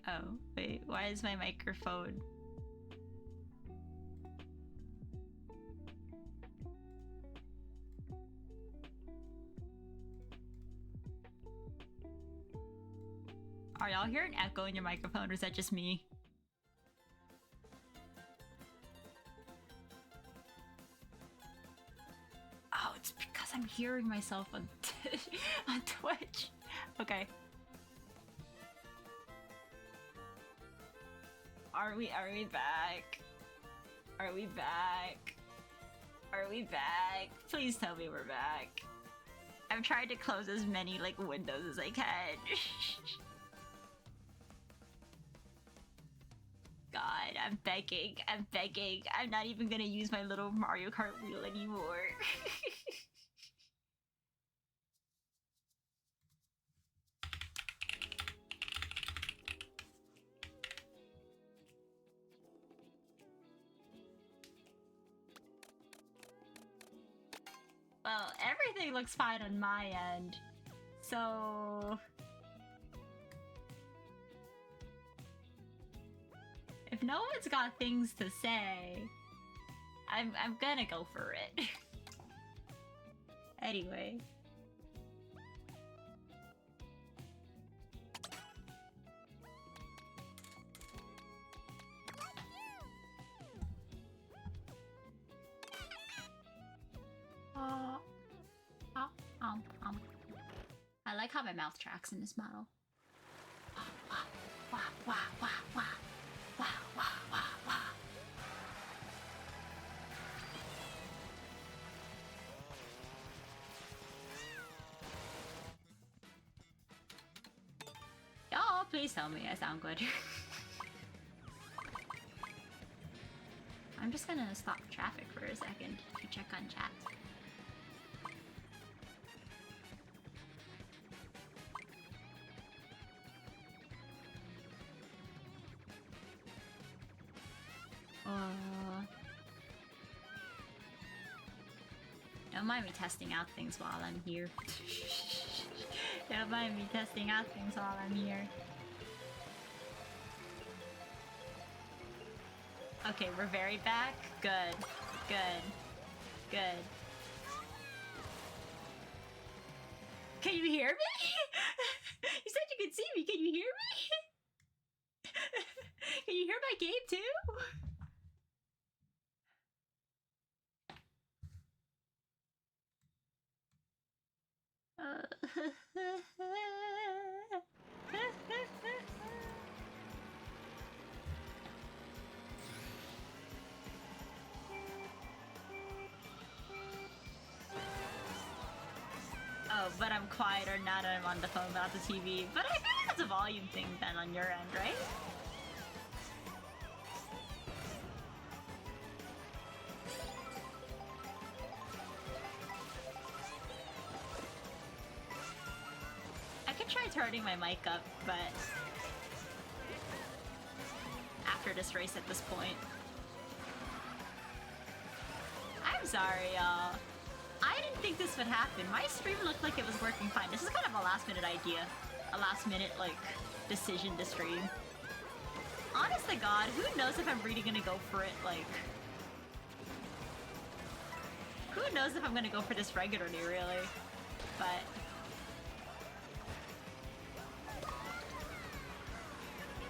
Oh, wait, why is my microphone? Are y'all hearing echo in your microphone, or is that just me? Oh, it's because I'm hearing myself on on Twitch. Okay. Are we back? Are we back? Are we back? Please tell me we're back. I've tried to close as many like windows as I can. God, I'm begging. I'm begging. I'm not even gonna use my little Mario Kart wheel anymore. Well, everything looks fine on my end. So... if no one's got things to say, I'm gonna go for it. Anyway. I like how my mouth tracks in this model. Wah, wah, wah, wah, wah. Wah, wah, wah, wah. Y'all, please tell me I sound good. I'm just gonna stop traffic for a second to check on chat. Don't mind me testing out things while I'm here. Don't mind me testing out things while I'm here. Okay, we're very back. Good. Good. Good. Can you hear me? You said you could see me. Can you hear me? Can you hear my game too? Oh, but I'm quieter now that I'm on the phone, not the TV. But I feel like it's a volume thing then on your end, right? I could try turning my mic up, but after this race at this point. I'm sorry, y'all. I didn't think this would happen. My stream looked like it was working fine. This is kind of a last minute idea. A last minute, like, decision to stream. Honest to God, who knows if I'm really gonna go for it, like... who knows if I'm gonna go for this regularly, really? But...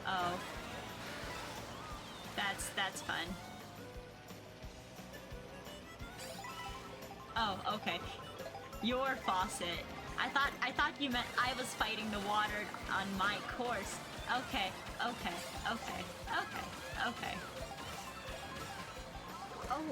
oh. That's fun. Oh, okay. Your faucet. I thought you meant I was fighting the water on my course. Okay, okay, okay, okay, okay. Oh.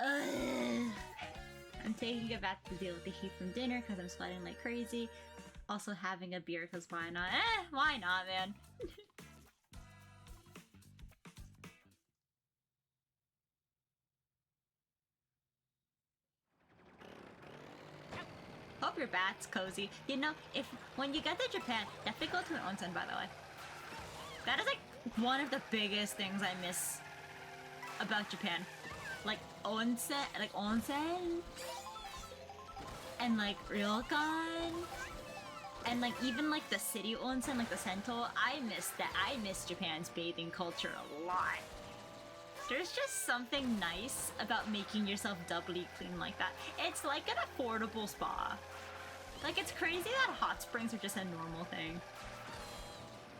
Ugh. I'm taking a bath to deal with the heat from dinner because I'm sweating like crazy. Also having a beer because why not? Why not, man? Hope your bath's cozy. You know, when you get to Japan, definitely go to an onsen, by the way. That is like one of the biggest things I miss about Japan. Like onsen, and like ryokan, and like even like the city onsen, like the sento. I miss that. I miss Japan's bathing culture a lot. There's just something nice about making yourself doubly clean like that. It's like an affordable spa. Like, it's crazy that hot springs are just a normal thing.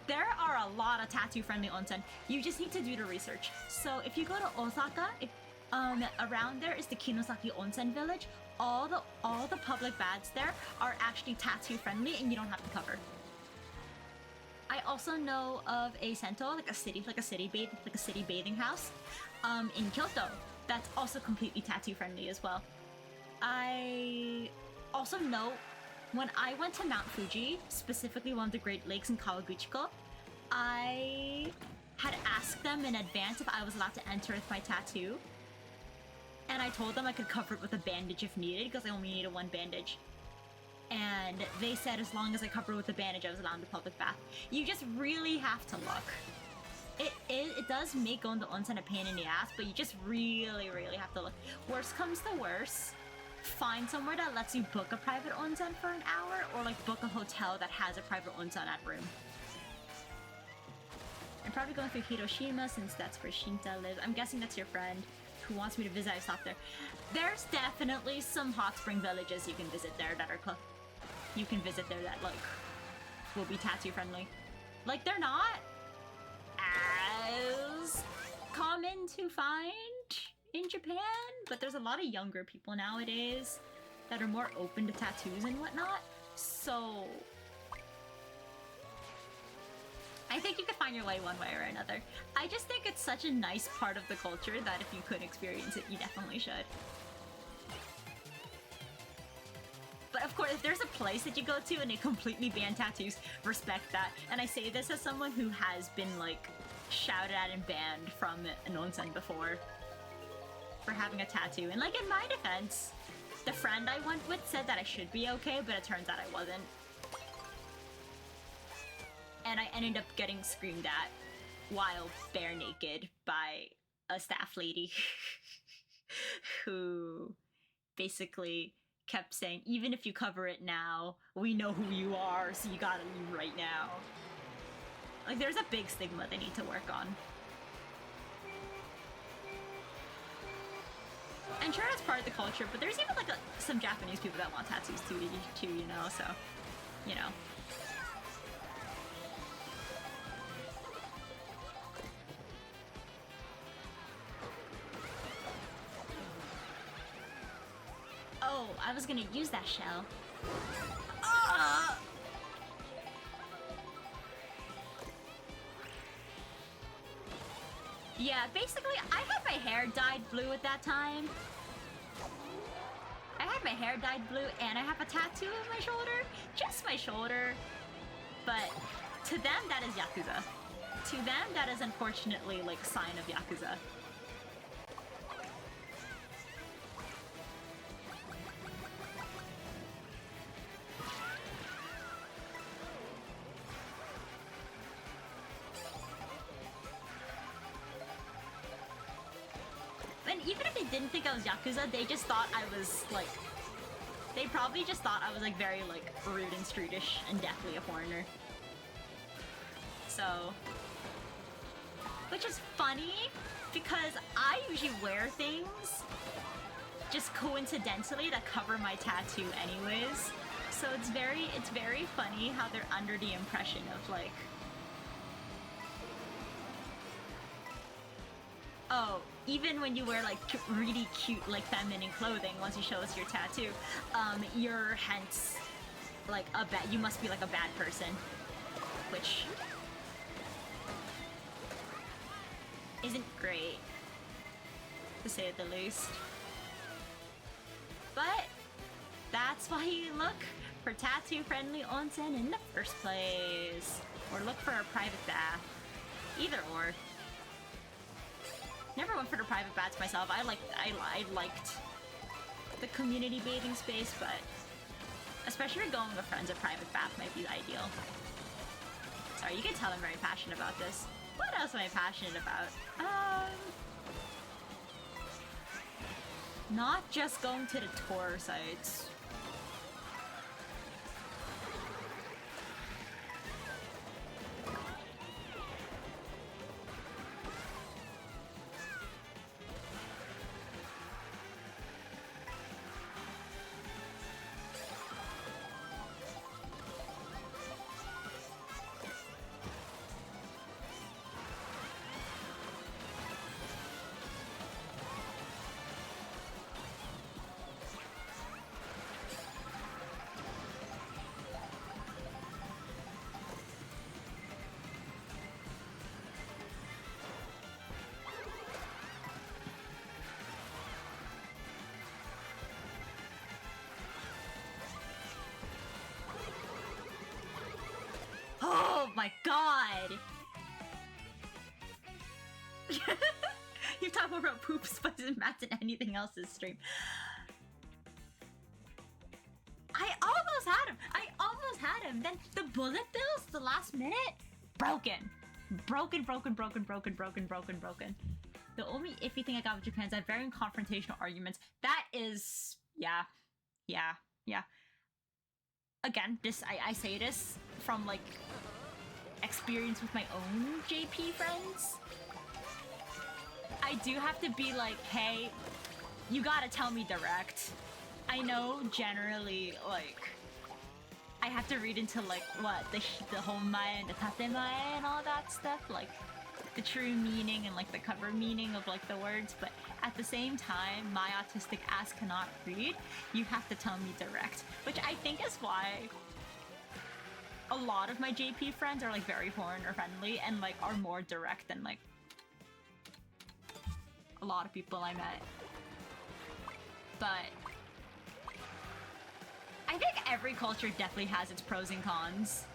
There are a lot of tattoo-friendly onsen. You just need to do the research. So if you go to Osaka, around there is the Kinosaki Onsen Village. All the public baths there are actually tattoo-friendly, and you don't have to cover. I also know of a sento, like a city bathing house, in Kyoto. That's also completely tattoo-friendly as well. I also know when I went to Mount Fuji, specifically one of the Great Lakes in Kawaguchiko, I had asked them in advance if I was allowed to enter with my tattoo. And I told them I could cover it with a bandage if needed, because I only needed one bandage. And they said as long as I covered it with a bandage, I was allowed in the public bath. You just really have to look. It does make going to onsen a pain in the ass, but you just really, really have to look. Worst comes to worst, find somewhere that lets you book a private onsen for an hour, or like book a hotel that has a private onsen at room. I'm probably going through Hiroshima since that's where Shinta lives. I'm guessing that's your friend who wants me to visit. I stopped there. There's definitely some hot spring villages you can visit there that are that like will be tattoo friendly. Like, they're not as common to find in Japan, but there's a lot of younger people nowadays that are more open to tattoos and whatnot. So I think you could find your way one way or another. I just think it's such a nice part of the culture that if you could experience it, you definitely should. But of course, if there's a place that you go to and they completely ban tattoos, respect that. And I say this as someone who has been, like, shouted at and banned from an onsen before for having a tattoo. And, like, in my defense, the friend I went with said that I should be okay, but it turns out I wasn't. And I ended up getting screamed at while bare naked by a staff lady who basically kept saying, even if you cover it now, we know who you are, so you gotta leave right now. Like, there's a big stigma they need to work on. I'm sure that's part of the culture, but there's even like some Japanese people that want tattoos too, you know, so, you know. Oh, I was gonna use that shell. Yeah, basically, I had my hair dyed blue at that time. I had my hair dyed blue, and I have a tattoo on my shoulder. Just my shoulder. But to them, that is Yakuza. To them, that is unfortunately, like, a sign of Yakuza. And even if they didn't think I was Yakuza, they just thought I was, like... They probably just thought I was, like, very, like, rude and streetish and definitely a foreigner. So... Which is funny, because I usually wear things just coincidentally that cover my tattoo anyways. So it's very funny how they're under the impression of, like... Oh, even when you wear, like, really cute, like, feminine clothing, once you show us your tattoo, you're hence, like, you must be, like, a bad person. Which... isn't great, to say the least. But that's why you look for tattoo-friendly onsen in the first place. Or look for a private bath. Either or. Never went for the private baths myself. I liked the community bathing space, but especially if you're going with friends, a private bath might be ideal. Sorry, you can tell I'm very passionate about this. What else am I passionate about? Not just going to the tour sites. Oh my god! You talk more about poop, spice, and mats than anything else this stream. I almost had him! I almost had him! Then the bullet bills, the last minute, broken. Broken. The only iffy thing I got with Japan is that very confrontational arguments. That is... yeah. Again, I say this from, like, experience with my own JP friends. I do have to be like, hey, you gotta tell me direct. I know generally, like, I have to read into, like, what, the honmae and the tatemae and all that stuff, like, the true meaning and, like, the cover meaning of, like, the words, but at the same time, my autistic ass cannot read. You have to tell me direct, which I think is why a lot of my JP friends are, like, very foreigner friendly and, like, are more direct than, like, a lot of people I met. But I think every culture definitely has its pros and cons.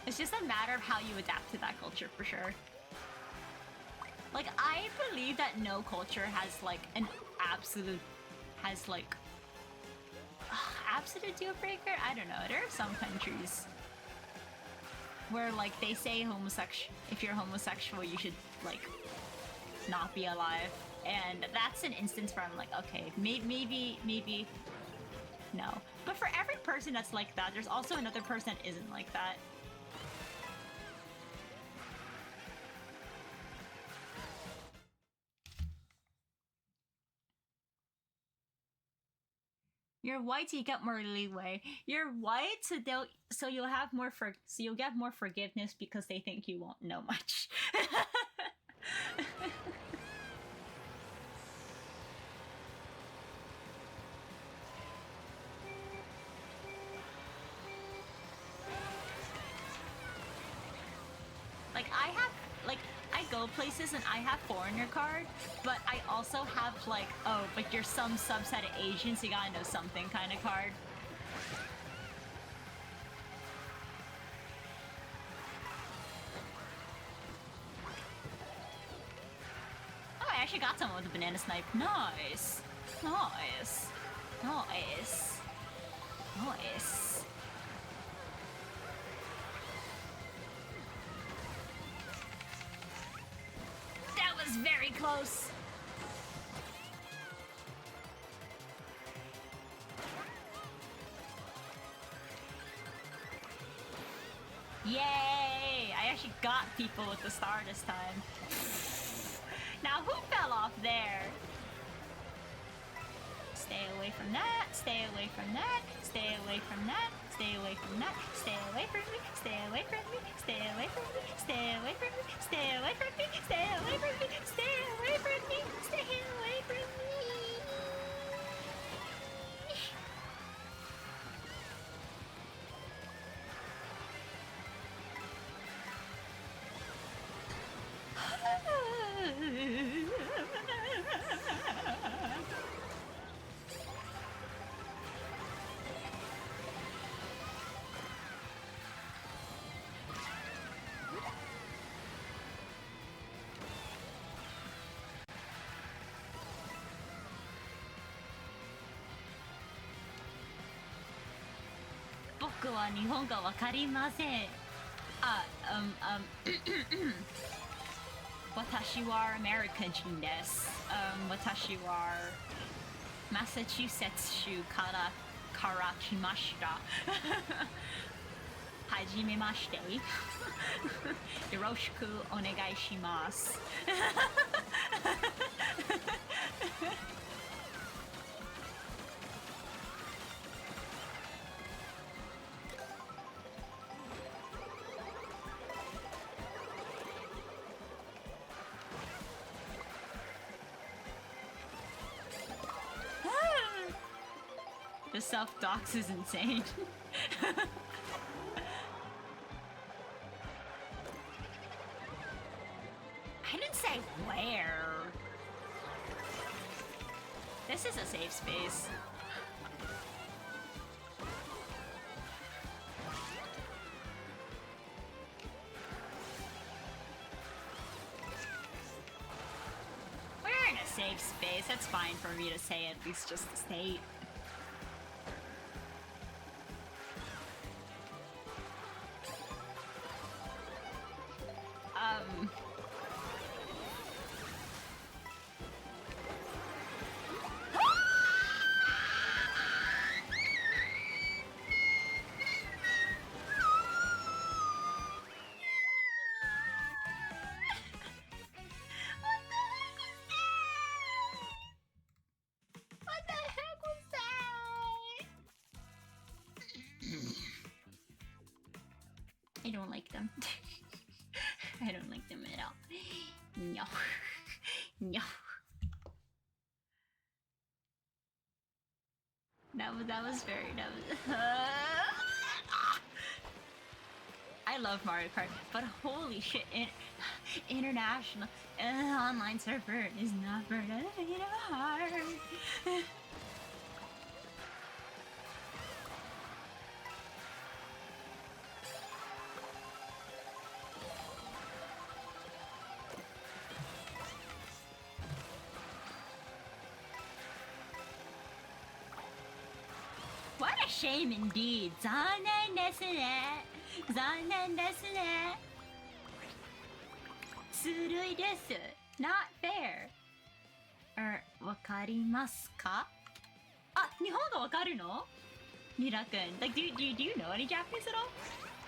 It's just a matter of how you adapt to that culture, for sure. Like, I believe that no culture has, like, an absolute... has, like... absolute deal breaker? I don't know. There are some countries where, like, they say if you're homosexual, you should, like, not be alive. And that's an instance where I'm like, okay, maybe, no. But for every person that's like that, there's also another person that isn't like that. You're white, so you get more leeway. You're white, so you'll have more so you'll get more forgiveness because they think you won't know much. I go places and I have foreigner card, but I also have, like, oh, but you're some subset of Asian, so you gotta know something kind of card. Oh, I actually got someone with a banana snipe. Nice. Nice. Nice. Nice. That was very close. Yay! I actually got people with the star this time. Now who fell off there? Stay away from that, stay away from that, stay away from that, stay away from that, stay away from me, stay away from me, stay away from me, stay away from me, stay away from me, stay away from me, stay away from me, stay away from me. wa Nihon ga wakarimasen. Watashi wa American desu. Watashi wa Massachusetts shu kara kimashita. Hajimemashite. Yoroshiku onegai shimasu. The self-dox is insane. I didn't say where. This is a safe space. We're in a safe space. That's fine for me to say, at least just state. I don't like them. I don't like them at all. No. No. That was very... I love Mario Kart, but holy shit, international online server is not for the faint of heart. What a shame indeed. 残念ですね。残念ですね。ずるいです。Not fair. わかりますか？あ、日本語わかるの？ミラ君。Like, do you know any Japanese at all?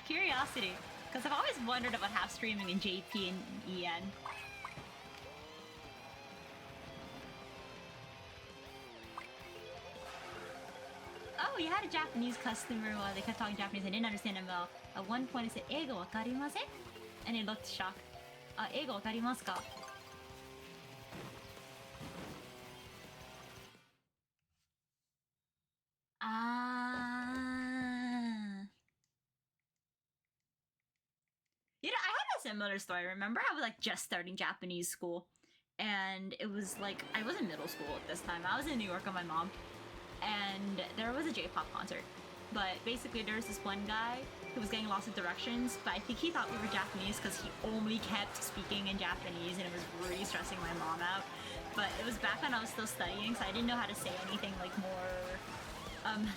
Curiosity. Because I've always wondered about half streaming in JP and EN. Oh, you had a Japanese customer while they kept talking Japanese. I didn't understand them well. At one point, I said, "Eigo wakarimasen?" And he looked shocked. "Eigo wakarimasu ka?" You know, I had a similar story. Remember, I was like just starting Japanese school, and it was like I was in middle school at this time. I was in New York with my mom. And there was a J-pop concert, but basically there was this one guy who was getting lost in directions, but I think he thought we were Japanese because he only kept speaking in Japanese, and it was really stressing my mom out. But it was back when I was still studying, so I didn't know how to say anything like more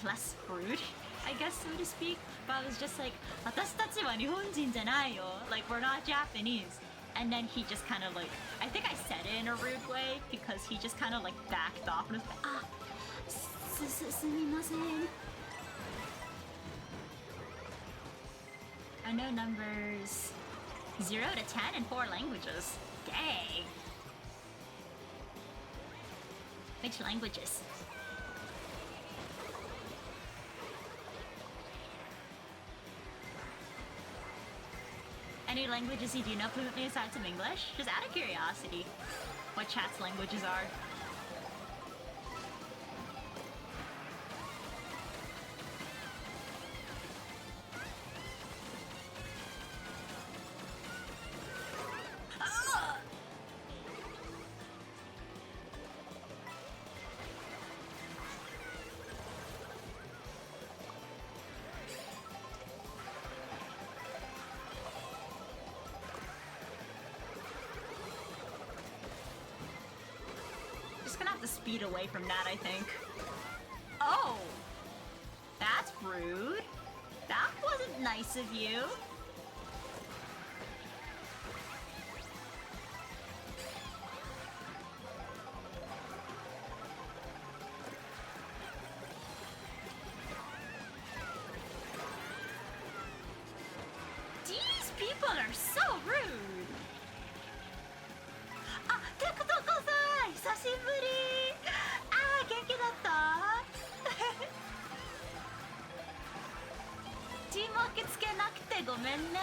less rude, I guess, so to speak. But I was just like, 私たちは日本人じゃないよ. Like, we're not Japanese. And then he just kind of like, I think I said it in a rude way because he just kind of like backed off and was like, I know numbers 0 to 10 in 4 languages. Dang. Which languages? Any languages you do know fluently aside from English? Just out of curiosity, what chat's languages are. Speed away from that, I think. Oh! That's rude. That wasn't nice of you. These people are so rude. Ah, Tekutoko-san! 久しぶり! Ah, 元気だった? 字幕つけなくてごめんね。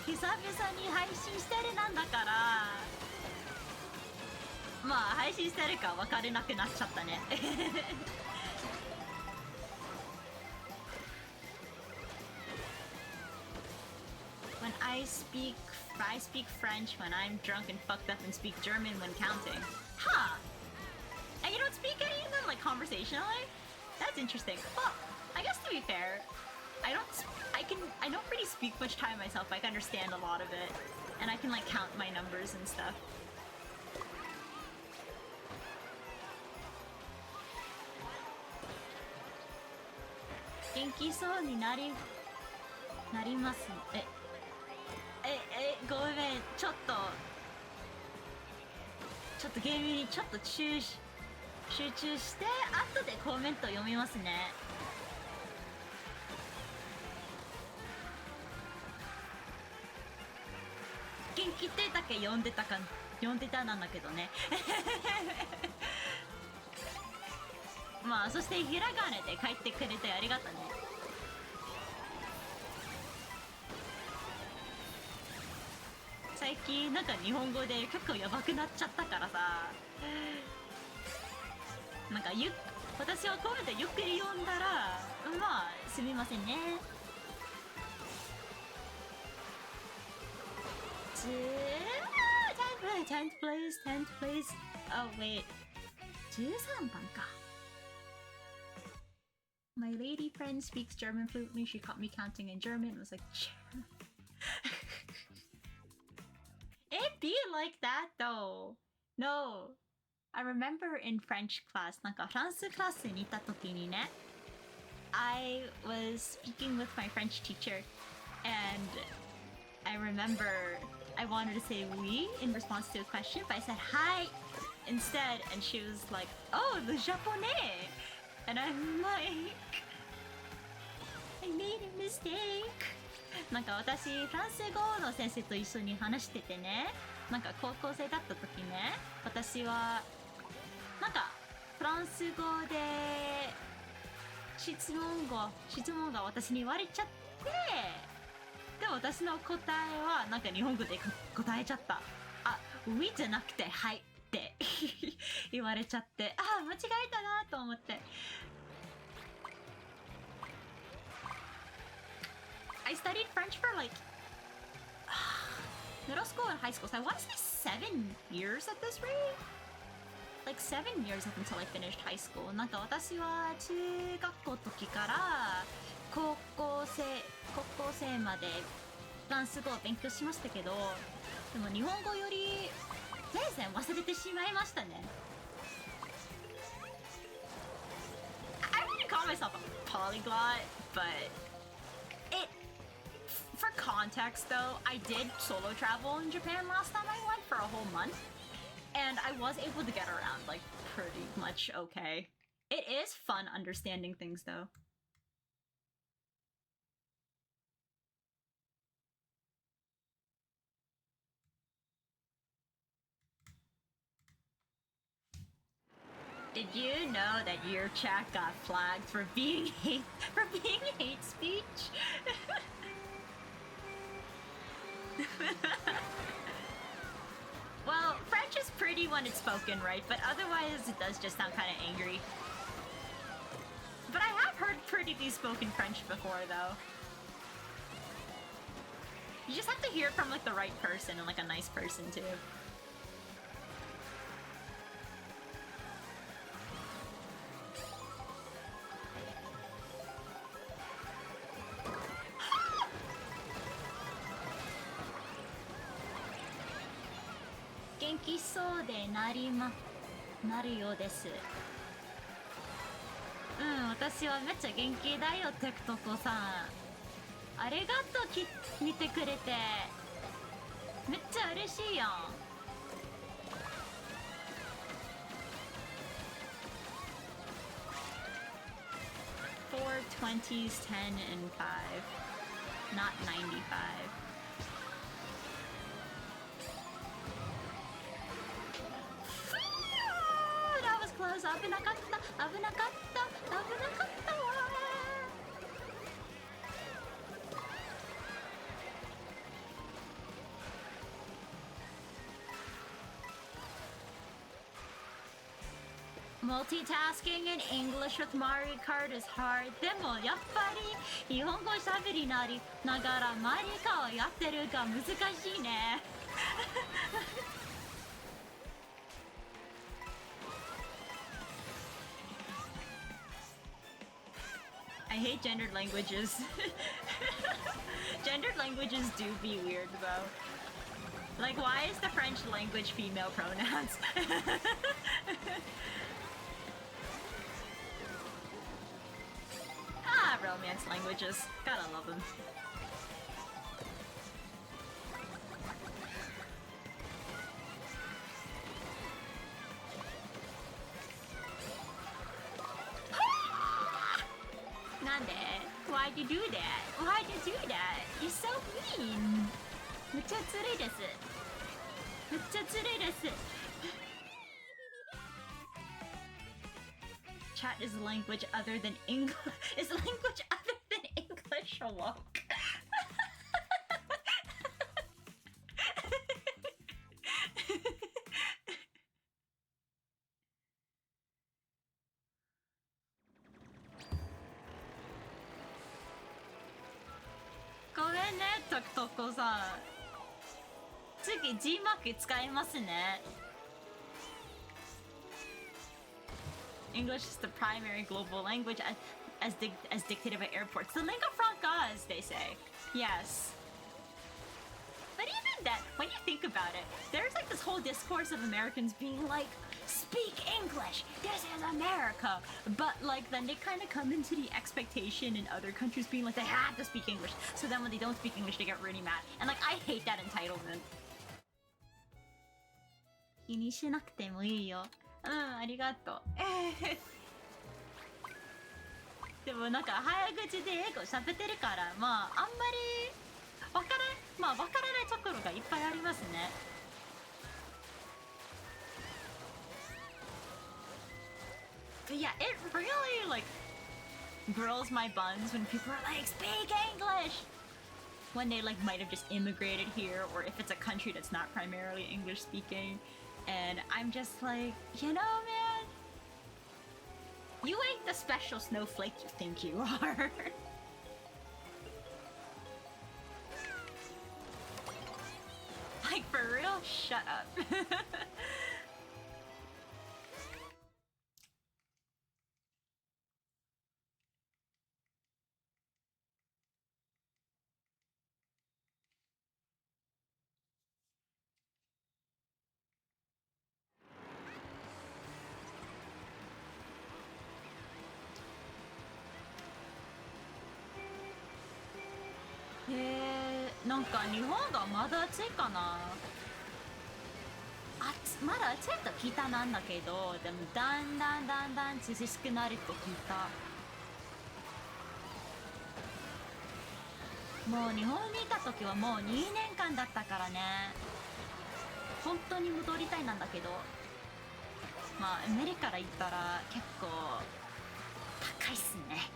久々に配信してるなんだから。まあ配信してるか分かれなくなっちゃったね。When I speak French when I'm drunk and fucked up and speak German when counting. Huh. And you don't speak any of them like conversationally? That's interesting. Well, I guess to be fair, I don't really speak much Thai myself. I can understand a lot of it. And I can like count my numbers and stuff. Genki so ni narimasu. ごめん、ちょっとゲームにちょっと集中して後でコメント読みますね。元気ってだけ読んでたなんだけどね。まあそしてひらがなで書いてくれてありがとね。最近なんか日本語で結構やばくなっちゃったからさ、なんか私はコメントゆっくり読んだらまあすみませんね。10th place. Oh wait, 13番か。My lady friend speaks German fluently. She caught me counting in German. It was like, it'd be like that though. No. I remember in French class, なんかフランスクラスにいた時にね、I was speaking with my French teacher and I remember I wanted to say oui in response to a question, but I said hi instead and she was like, oh, the japonais. And I'm like, I made a mistake. なんか私フランス語の先生と一緒に話しててね、なんか高校生だった時ね、私はなんかフランス語で質問が私に言われちゃって、でも私の答えはなんか日本語で答えちゃった。あ、oui じゃなくてはいって言われちゃって、あ、間違えたなと思って。I studied French for like middle school and high school, so I want to say 7 years at this rate. Like 7 years up until I finished high school. なんか私は中学校の時から高校生までフランス語を勉強しましたけど、でも日本語より全然忘れてしまいましたね。I wouldn't call myself a polyglot, but for context though, I did solo travel in Japan last time I went for a whole month, and I was able to get around like pretty much okay. It is fun understanding things though. Did you know that your chat got flagged for being hate speech? Well, French is pretty when it's spoken, right? But otherwise, it does just sound kind of angry. But I have heard pretty spoken French before, though. You just have to hear it from like the right person and like a nice person too. うん、私はめっちゃ元気だよ、テクトコさん。ありがとう、見てくれて。めっちゃ嬉しいやん。Four 20s, 10 and 5, not 95. That was close. 危なかった。危なかった。危なかったわ。Multitasking in English with Mario Kart is hard. でもやっぱり日本語喋りなりながらマリカをやってるが難しいね。I hate gendered languages. Gendered languages do be weird though. Like, why is the French language female pronouns? Ah, romance languages. Gotta love them. Nande? Why'd you do that? Why'd you do that? You're so mean. めっちゃずるいです。めっちゃずるいです。Chat is language other than English. Is language other than English woke? ごめんね、トクトコさん。次 G マーク使いますね。English is the primary global language as dictated by airports. The lingua franca, as they say. Yes. But even that, when you think about it, there's like this whole discourse of Americans being like, speak English, this is America. But like then they kind of come into the expectation in other countries being like they have to speak English. So then when they don't speak English, they get really mad. And like I hate that entitlement. 気にしなくてもいいよ。うん、ありがとう。でもなんか早口で英語喋ってるからまああんまりわからないところがいっぱいありますね。But yeah, it really like grills my buns when people are like speak English when they like might have just immigrated here or if it's a country that's not primarily English speaking. And I'm just like, you know, man, you ain't the special snowflake you think you are. Like, for real? Shut up. Hey, なんか日本がまだ暑いかな。まだ暑いと聞いたなんだけど、でもだんだん涼しくなると聞いた。もう日本にいた時はもう2年間だったからね。本当に戻りたいなんだけど、まあアメリカから行ったら結構高いっすね。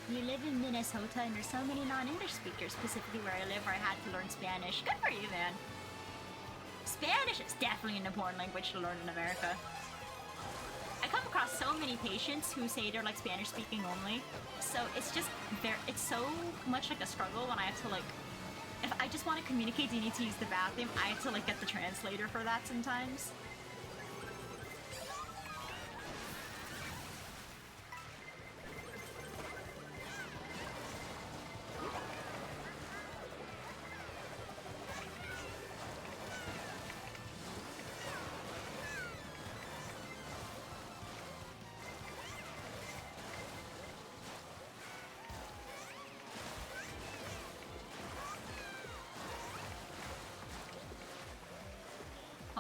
You live in Minnesota and there's so many non-English speakers, specifically where I live where I had to learn Spanish. Good for you, man. Spanish is definitely an important language to learn in America. I come across so many patients who say they're like Spanish speaking only. So it's just it's so much like a struggle when I have to like, if I just want to communicate, you need to use the bathroom, I have to like get the translator for that sometimes.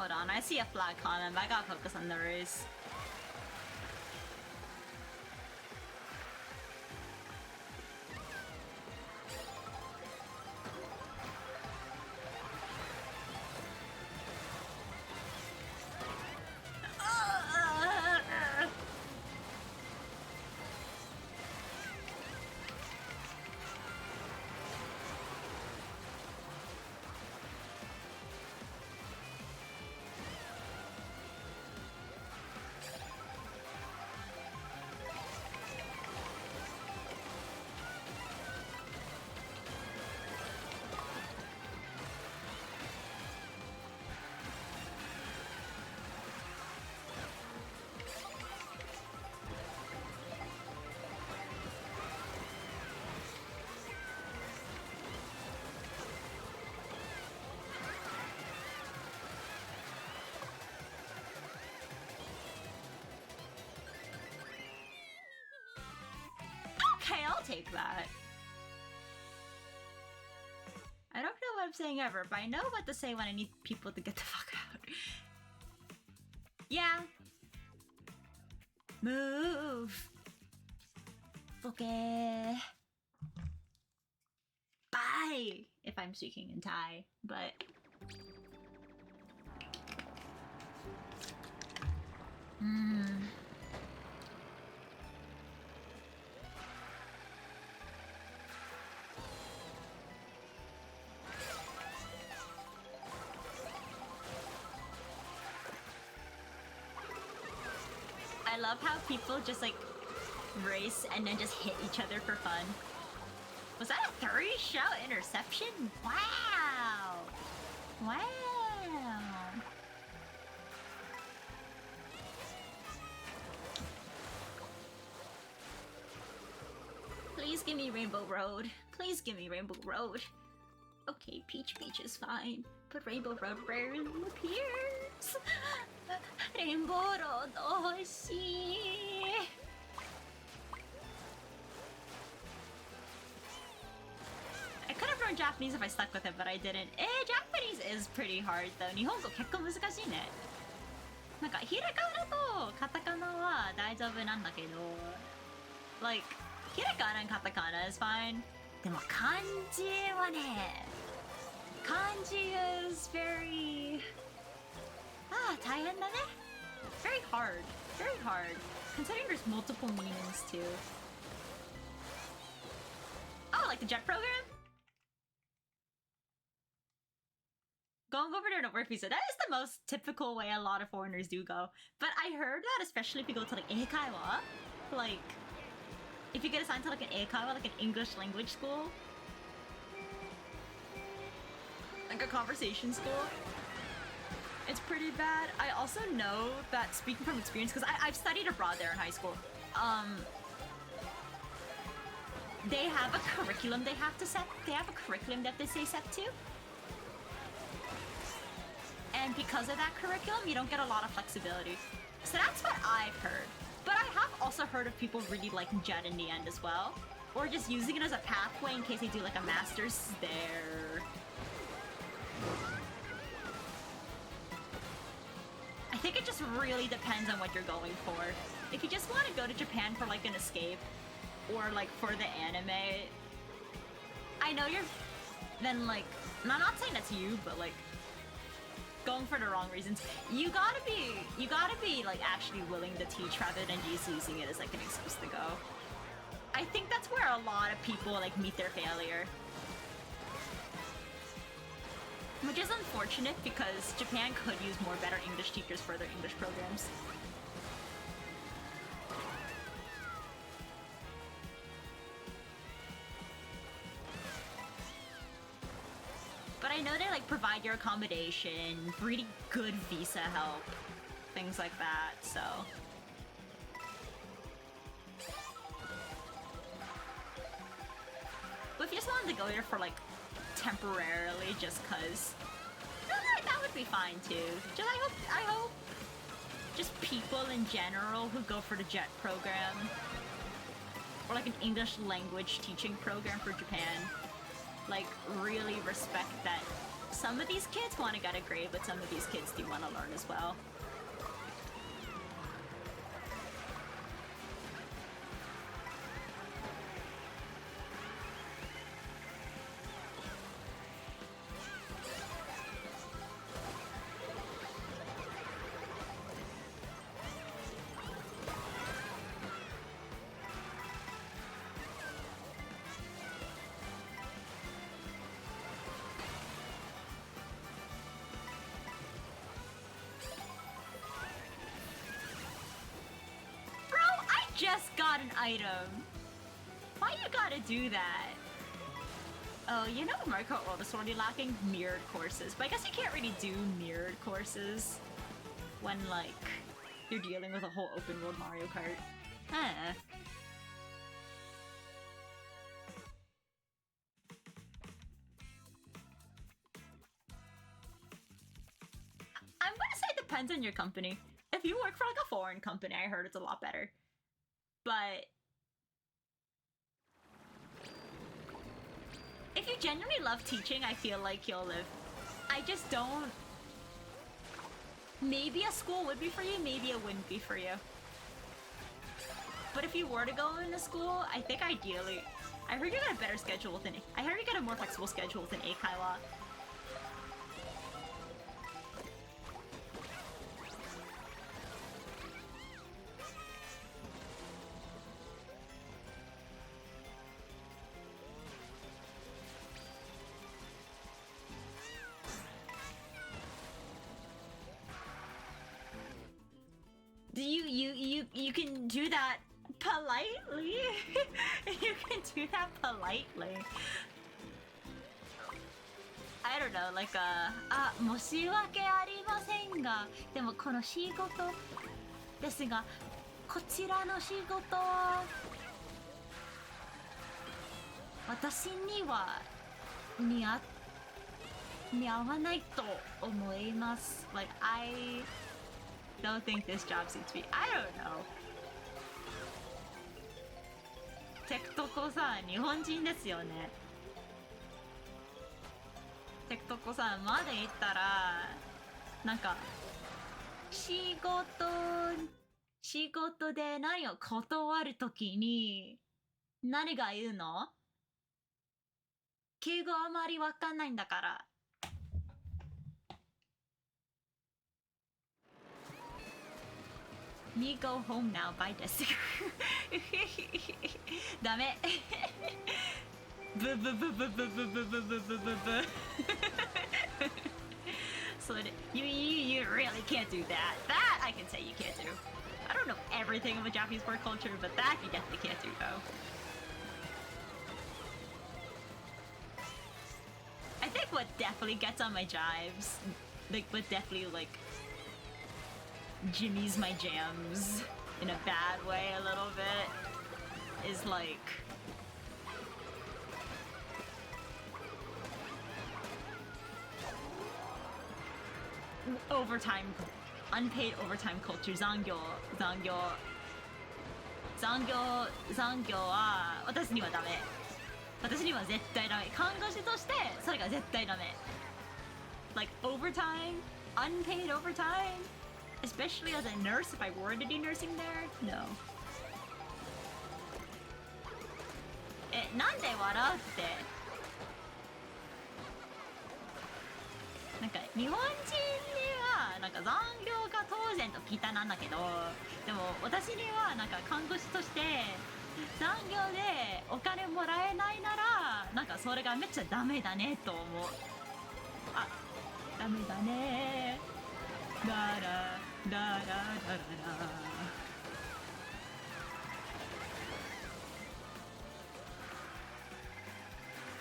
Hold on, I see a flag comment, but I gotta focus on the race. Okay, I'll take that. I don't know what I'm saying ever, but I know what to say when I need people to get the fuck out. Yeah. Move. Okay. Bye! If I'm speaking in Thai, but... I love how people just like race and then just hit each other for fun. Was that a 3-shot interception? Wow! Wow! Please give me Rainbow Road. Please give me Rainbow Road. Okay, Peach is fine, but Rainbow Road rarely appears. Rainbow Road, oh, see. I could have learned Japanese if I stuck with it, but I didn't. Japanese is pretty hard though. 日本語結構難しいね。なんかひらがなとカタカナは大丈夫なんだけど、like ひらがなand カタカナ is fine. でも漢字はね、漢字 is very 大変だね。Very hard. Very hard. Considering there's multiple meanings too. Oh, like the jet program? Going over there to work visa. That is the most typical way a lot of foreigners do go. But I heard that especially if you go to like eikaiwa, like if you get assigned to like an eikaiwa, like an English language school, like a conversation school, it's pretty bad. I also know that, speaking from experience, because I've studied abroad there in high school, they have a curriculum they have to set. They have a curriculum that they say set to. And because of that curriculum, you don't get a lot of flexibility. So that's what I've heard. But I have also heard of people really liking Jet in the end as well. Or just using it as a pathway in case they do like a master's there. I think it just really depends on what you're going for. If you just want to go to Japan for like an escape, or like for the anime, I know you're then like, and I'm not saying that's you, but like going for the wrong reasons. You gotta be like actually willing to teach rather than just using it as like an excuse to go. I think that's where a lot of people like meet their failure. Which is unfortunate because Japan could use more better English teachers for their English programs. But I know they like provide your accommodation, really good visa help, things like that, so. But if you just wanted to go here for like temporarily just cause, that would be fine too. Just I hope just people in general who go for the JET program or like an English language teaching program for Japan like really respect that some of these kids want to get a grade, but some of these kids do want to learn as well. Just got an item. Why you gotta do that? Oh, you know Mario Kart World is sorely lacking mirrored courses, but I guess you can't really do mirrored courses when, like, you're dealing with a whole open world Mario Kart. Huh. I'm gonna say it depends on your company. If you work for, like, a foreign company, I heard it's a lot better. But if you genuinely love teaching, I feel like you'll live. I just don't. Maybe a school would be for you, maybe it wouldn't be for you. But if you were to go into school, I think ideally, I heard you got a better schedule within. I heard you got a more flexible schedule within Eikaiwa. You can do that politely. You can do that politely. I don't know, like 申し訳ありませんが、でもこの仕事ですが、こちらの仕事は私には似合わないと思います。Like I don't think this job suits me. I don't know. テクトコさん、日本人ですよね。テクトコさんまで言ったら、なんか仕事で何を断るときに何が言うの？敬語あまりわかんないんだから。Me go home now, bye です。ダメ。ブブブブブブブブブブブブブ。So you really can't do that. That I can say you can't do. I don't know everything about Japanese work culture, but that you definitely can't do though. I think what definitely gets on my jives, like what definitely like jimmies my jams in a bad way a little bit, is like overtime, unpaid overtime culture. 残業は私にはダメ。私には絶対ダメ。看護師としてそれが絶対ダメ。Like overtime, unpaid overtime, especially as a nurse, if I were to do nursing there, no. なんで笑うって。なんか日本人にはなんか残業が当然と聞いたなんだけど、でも私にはなんか看護師として残業でお金もらえないならなんかそれがめっちゃダメだねと思う。あ、ダメだね。ダラダラダラダ。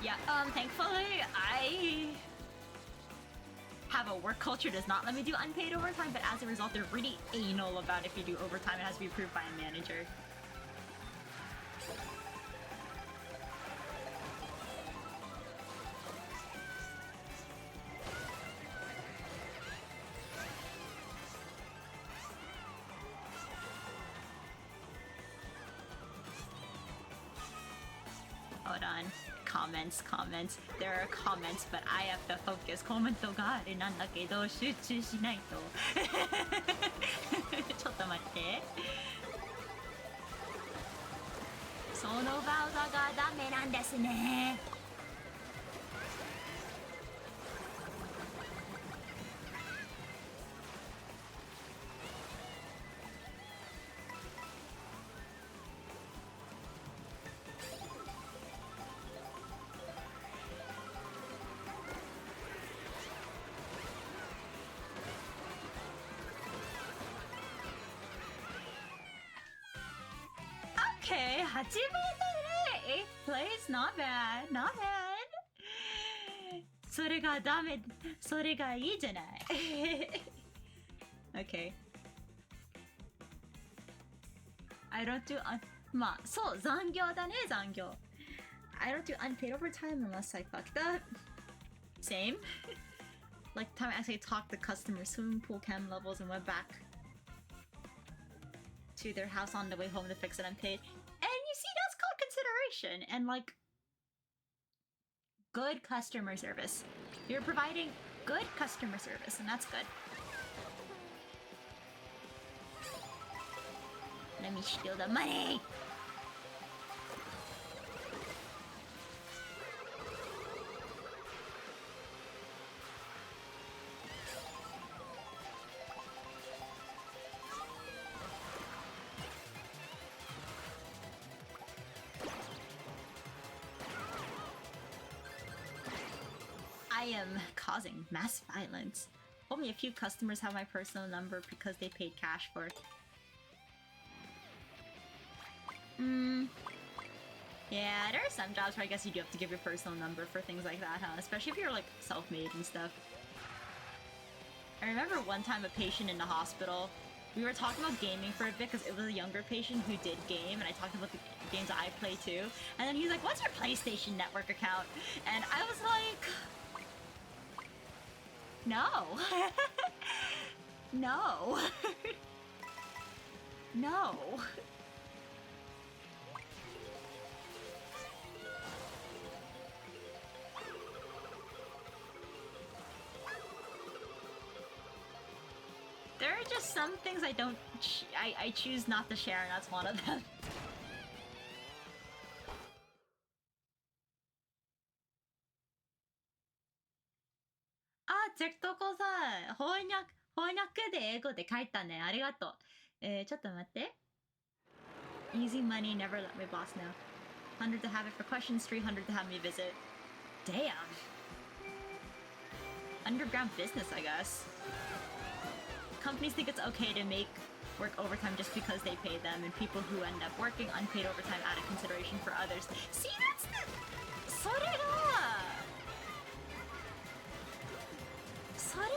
Yeah, thankfully I have a work culture does not let me do unpaid overtime, but as a result they're really anal about if you do overtime, it has to be approved by a manager. Hold on. comments. There are comments, but I have to focus. コメントがあれなんだけど集中しないと。ちょっと待って。そのバウザがダメなんですね。Okay, 8番だね。8th place, not bad, not bad. それがダメ、それがいいじゃない。Okay. I don't doまあ、そう、残業だね、残業。I don't do unpaid overtime unless I fucked up. Same. Like the time I actually talked to customers, swimming pool cam levels, and went back to their house on the way home to fix it unpaid. And you see, that's called consideration and like good customer service. You're providing good customer service, and that's good. Let me steal the money. I am causing mass violence. Only a few customers have my personal number because they paid cash for it. Yeah, there are some jobs where I guess you do have to give your personal number for things like that, huh? Especially if you're like self-made and stuff. I remember one time a patient in the hospital, we were talking about gaming for a bit because it was a younger patient who did game, and I talked about the games I play too. And then he's like, "What's your PlayStation Network account?" And I was like, no. No. No. There are just some things I don't... I choose not to share, and that's one of them. Ah, チェックとこさ、翻訳で英語で書いたね。ありがとう。ちょっと待って。Easy money, never let my boss know. 100 to have it for questions, 300 to have me visit. Damn. Underground business, I guess. Companies think it's okay to make work overtime just because they pay them, and people who end up working unpaid overtime out of consideration for others. See, that's the... それが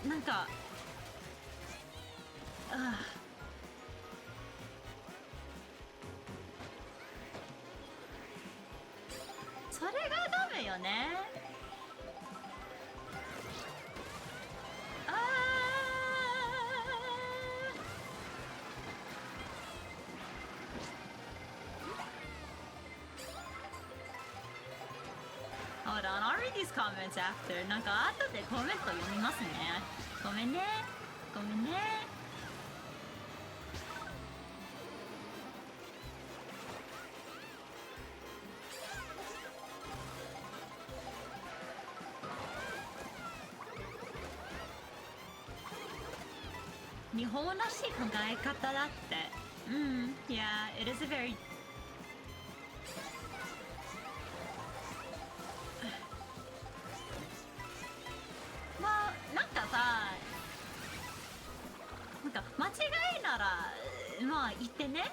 なんかそれがダメよね。Hold on, I'll read these comments after. なんか後でコメント読みますね。ごめんね。ごめんね。日本らしい考え方だって。Yeah, it is a very... まあ、なんかさ、なんか間違いなら、まあ言ってね。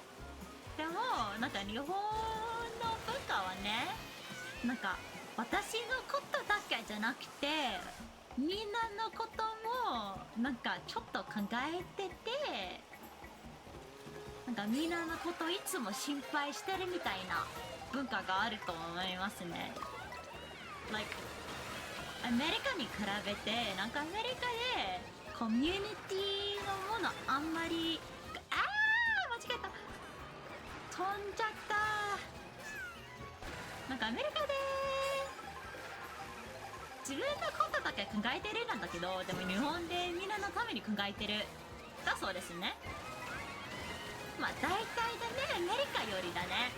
でも、なんか日本の文化はね、なんか私のことだけじゃなくて、みんなのこともなんかちょっと考えてて、なんかみんなのこといつも心配してるみたいな文化があると思いますね。Like アメリカに比べて、なんかアメリカでコミュニティのものあんまり、間違えた、飛んじゃった。なんかアメリカで自分のことだけ考えてるなんだけど、でも日本でみんなのために考えてるだそうですね。まあ大体だね、アメリカよりだね。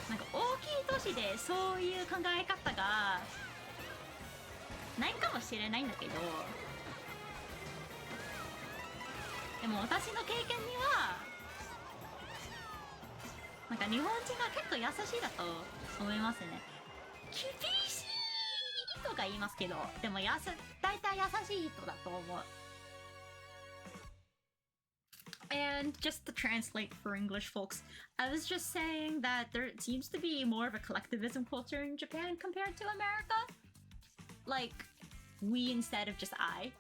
なんか大きい都市でそういう考え方がないかもしれないんだけど、でも私の経験にはなんか日本人が結構優しいだと思いますね。厳しいとか言いますけど、でも大体優しい人だと思う。And just to translate for English folks, I was just saying that there seems to be more of a collectivism culture in Japan compared to America. Like, we instead of just I.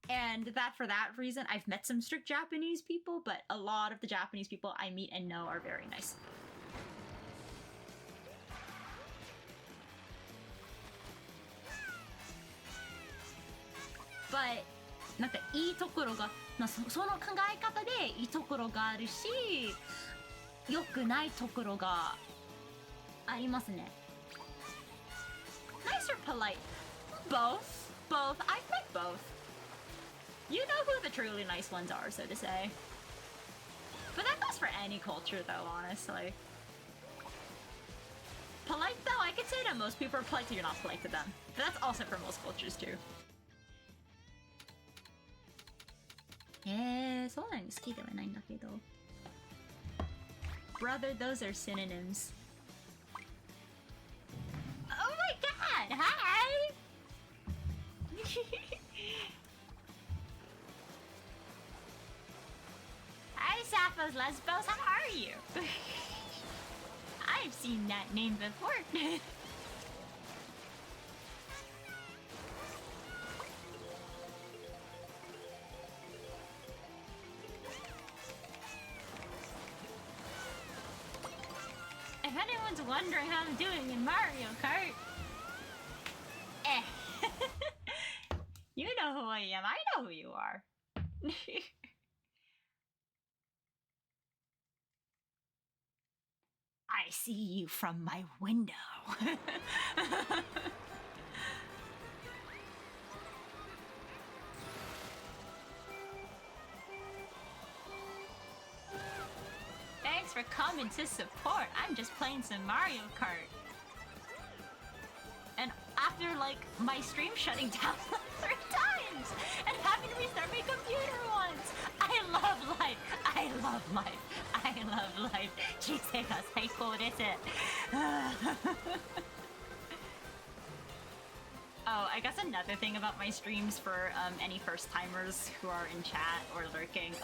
And that for that reason, I've met some strict Japanese people, but a lot of the Japanese people I meet and know are very nice. But なんかいいところが、その考え方でいいところがあるし、良くないところがありますね。Nice or polite? Both. Both. I've met both. You know who the truly nice ones are, so to say. But that goes for any culture, though, honestly. Polite, though, I could say that most people are polite till you're not polite to them. But that's also for most cultures, too. そうなの好きではないんだけど。Brother, those are synonyms. Oh my god! Hi! Hi, Sappho's Lesbos, how are you? I've seen that name before. If anyone's wondering how I'm doing in Mario Kart, you know who I am. I know who you are. I see you from my window. Thanks for coming to support. I'm just playing some Mario Kart. And after, like, my stream shutting down like 3 times and having to restart my computer once. I love life. I love life. I love life. 人生が最高です。Oh, I guess another thing about my streams for any first timers who are in chat or lurking,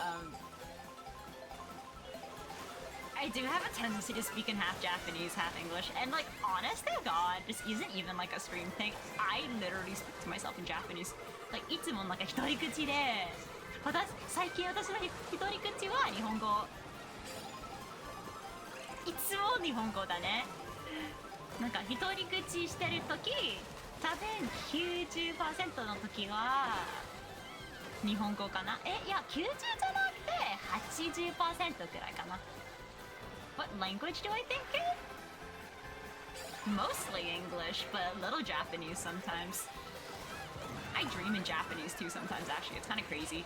I do have a tendency to speak in half Japanese, half English, and like, honest to God, this isn't even like a stream thing. I literally speak to myself in Japanese. Like, いつもなんか一人口で、最近私の一人口は日本語。いつも日本語だね。なんか一人口してるとき、多分 90% の時は日本語かな。いや、90じゃなくて 80% くらいかな。What language do I think in? Mostly English, but a little Japanese sometimes. I dream in Japanese too sometimes, actually. It's kind of crazy.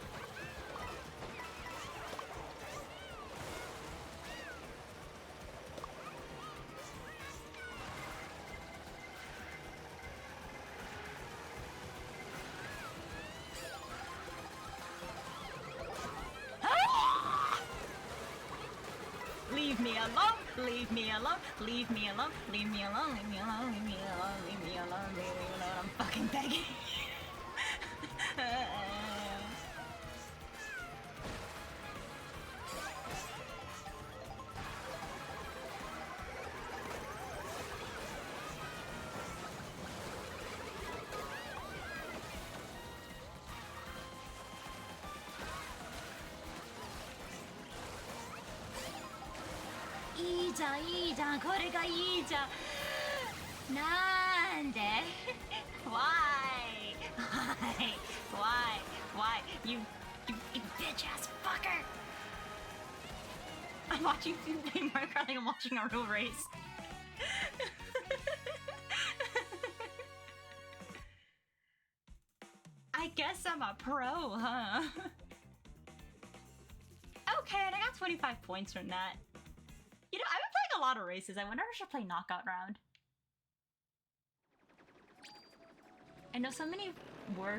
Leave me alone, leave me alone, leave me alone, leave me alone, leave me alone, leave me alone, leave me alone, leave me alone. I'm fucking begging.いいじゃん、いいじゃん、これがいいじゃん。なんで Why? Why? Why? Why? You bitch ass fucker! I'm watching Mario Kart like I'm watching a real race. I guess I'm a pro, huh? Okay, and I got 25 points from that. You know, I've been playing a lot of races. I wonder if I should play knockout round. I know so many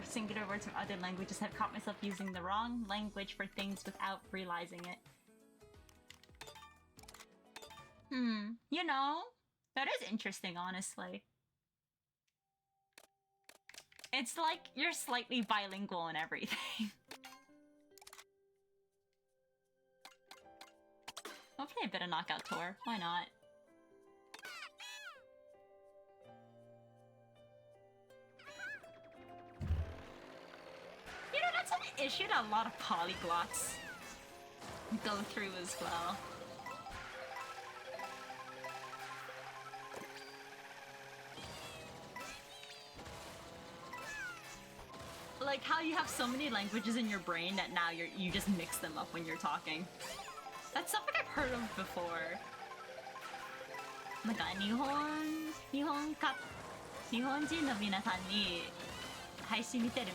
singular words from other languages. I've caught myself using the wrong language for things without realizing it. You know, that is interesting, honestly. It's like you're slightly bilingual in everything. I'll play a bit of Knockout Tour. Why not? You know, that's an issue that a lot of polyglots go through as well. Like how you have so many languages in your brain that now you just mix them up when you're talking. That's something I've heard of before. なんか日本人の皆さんに配信見てる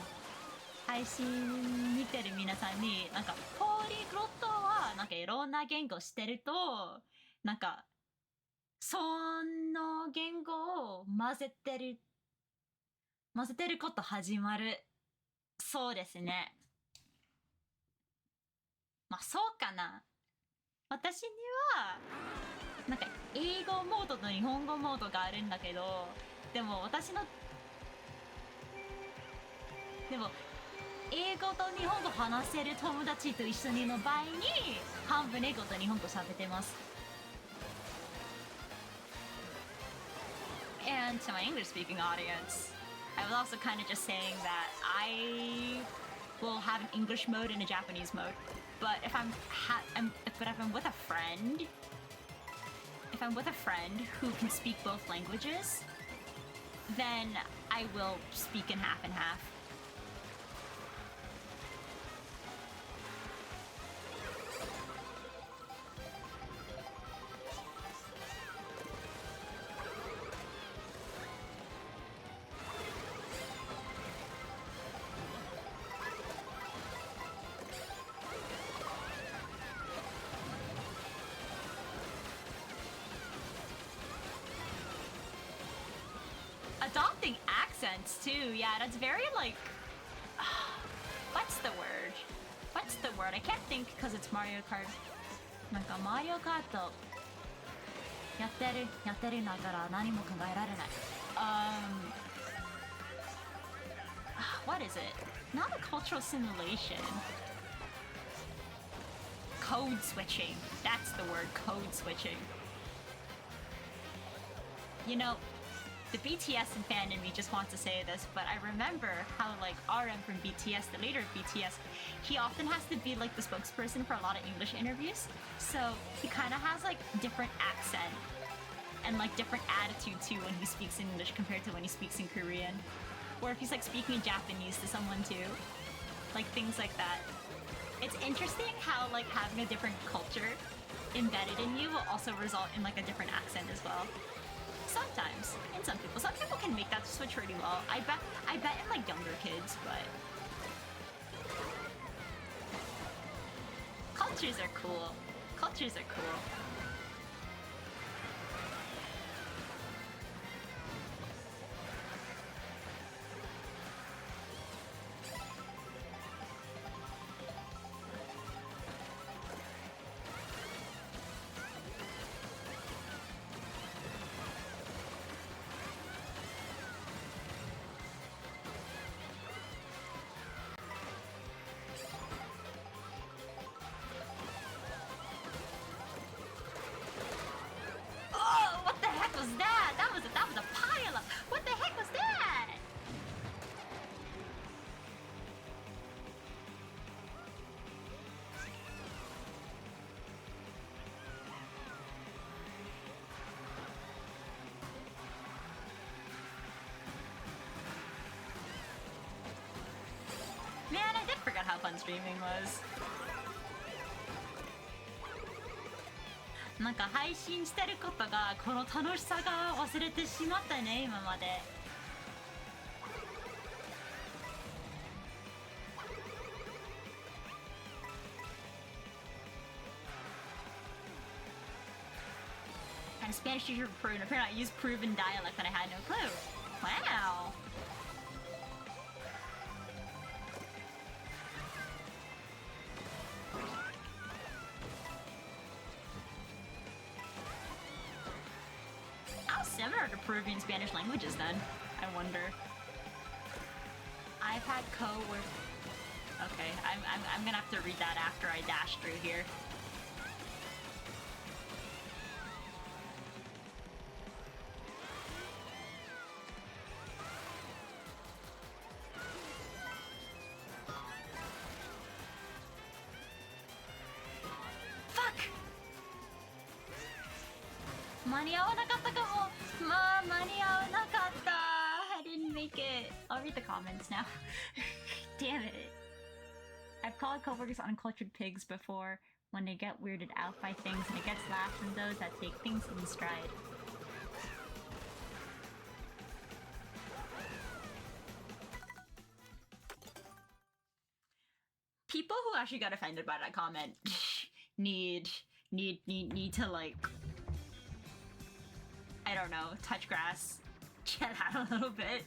皆さんになんかポリグロットはなんかいろんな言語してるとなんかその言語を混ぜてること始まる。そうですね。まあそうかな。私にはなんか英語モードと日本語モードがあるんだけど、でも英語と日本語話せる友達と一緒にの場合に半分英語と日本語喋ってます。And to my English speaking audience, I was also kind of just saying that I will have an English mode and a Japanese mode. But if I'm with a friend, who can speak both languages, then I will speak in half and half. Adopting accents too, yeah, that's very like what's the word? I can't think because it's Mario Kart. なんかマリオカートやってるながら何も考えられない。What is it? Not a cultural simulation. Code switching. That's the word, code switching. You know, the BTS and fan in me just wants to say this, but I remember how like RM from BTS, the leader of BTS, he often has to be like the spokesperson for a lot of English interviews. So he kind of has like different accent and like different attitude too when he speaks in English compared to when he speaks in Korean. Or if he's like speaking in Japanese to someone too. Like things like that. It's interesting how like having a different culture embedded in you will also result in like a different accent as well. Sometimes, in some people can make that switch really well. I bet in like younger kids, but cultures are cool. Cultures are cool. That was a pile up. What the heck was that? Man, I did forget how fun streaming was. なんか配信してることがこの楽しさが忘れてしまったね今まで。And Spanish teacher proven apparently I used proven dialect and I had no clue. Wow. How similar to Peruvian Spanish languages then? I wonder. I've had Okay, I'm gonna have to read that after I dash through here. Fuck! 間に合わなかったかも。まあ、間に合わなかった。I didn't make it. I'll read the comments now. Damn it. I've called coworkers uncultured pigs before when they get weirded out by things, and it gets laughed from those that take things in stride. People who actually got offended by that comment need to like, I don't know, touch grass, chill out a little bit.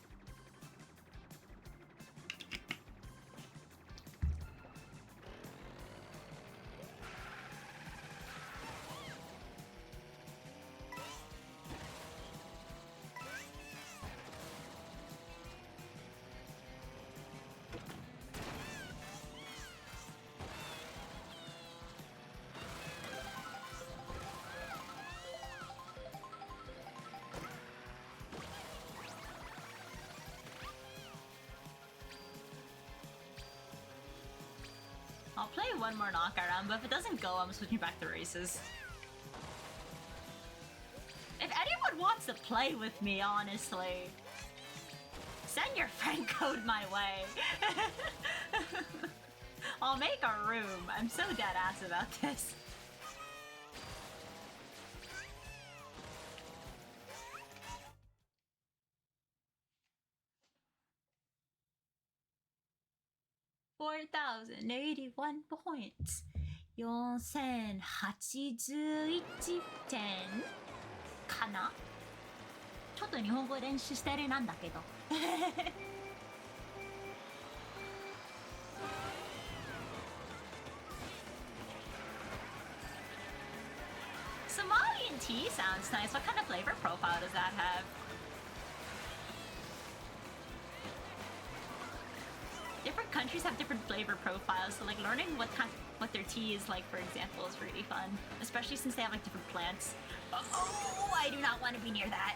I'll play one more knockout round, but if it doesn't go, I'm switching back to races. If anyone wants to play with me, honestly, send your friend code my way. I'll make a room. I'm so dead ass about this. $4,081 points. 4081点かな。ちょっと日本語練習してるなんだけど。Somalian tea sounds nice. What kind of flavor profile does that have? Different countries have different flavor profiles, so like learning what their tea is like, for example, is really fun. Especially since they have like different plants. Oh, I do not want to be near that.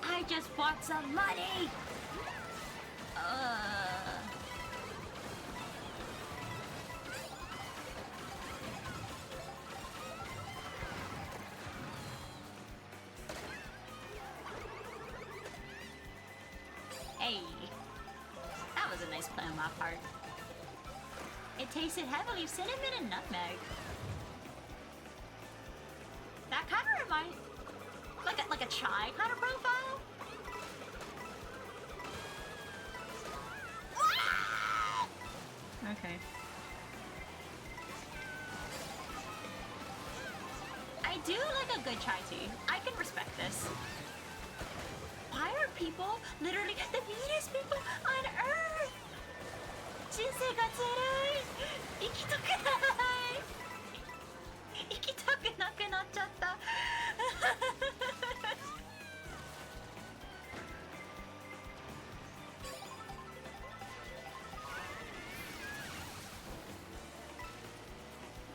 I just want some money! Hey, that was a nice play on my part. It tasted heavily of cinnamon and nutmeg. That kind of reminds... like a chai kind of profile? Okay. I do like a good chai tea. I can respect this. Why are people literally the meanest people on earth? 人生がつらい。生きたくない。生きたくなくなっちゃった。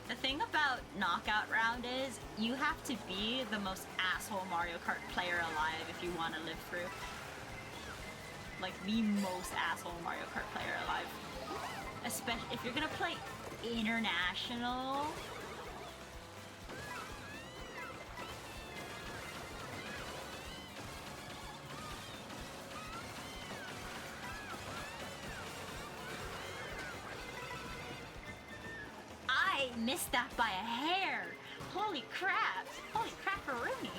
The thing about Knockout Round is you have to be the most asshole Mario Kart player alive if you want to live through. Like, the most asshole Mario Kart player alive. Especially if you're gonna play international. I missed that by a hair! Holy crap! Holy crap-a-rooney!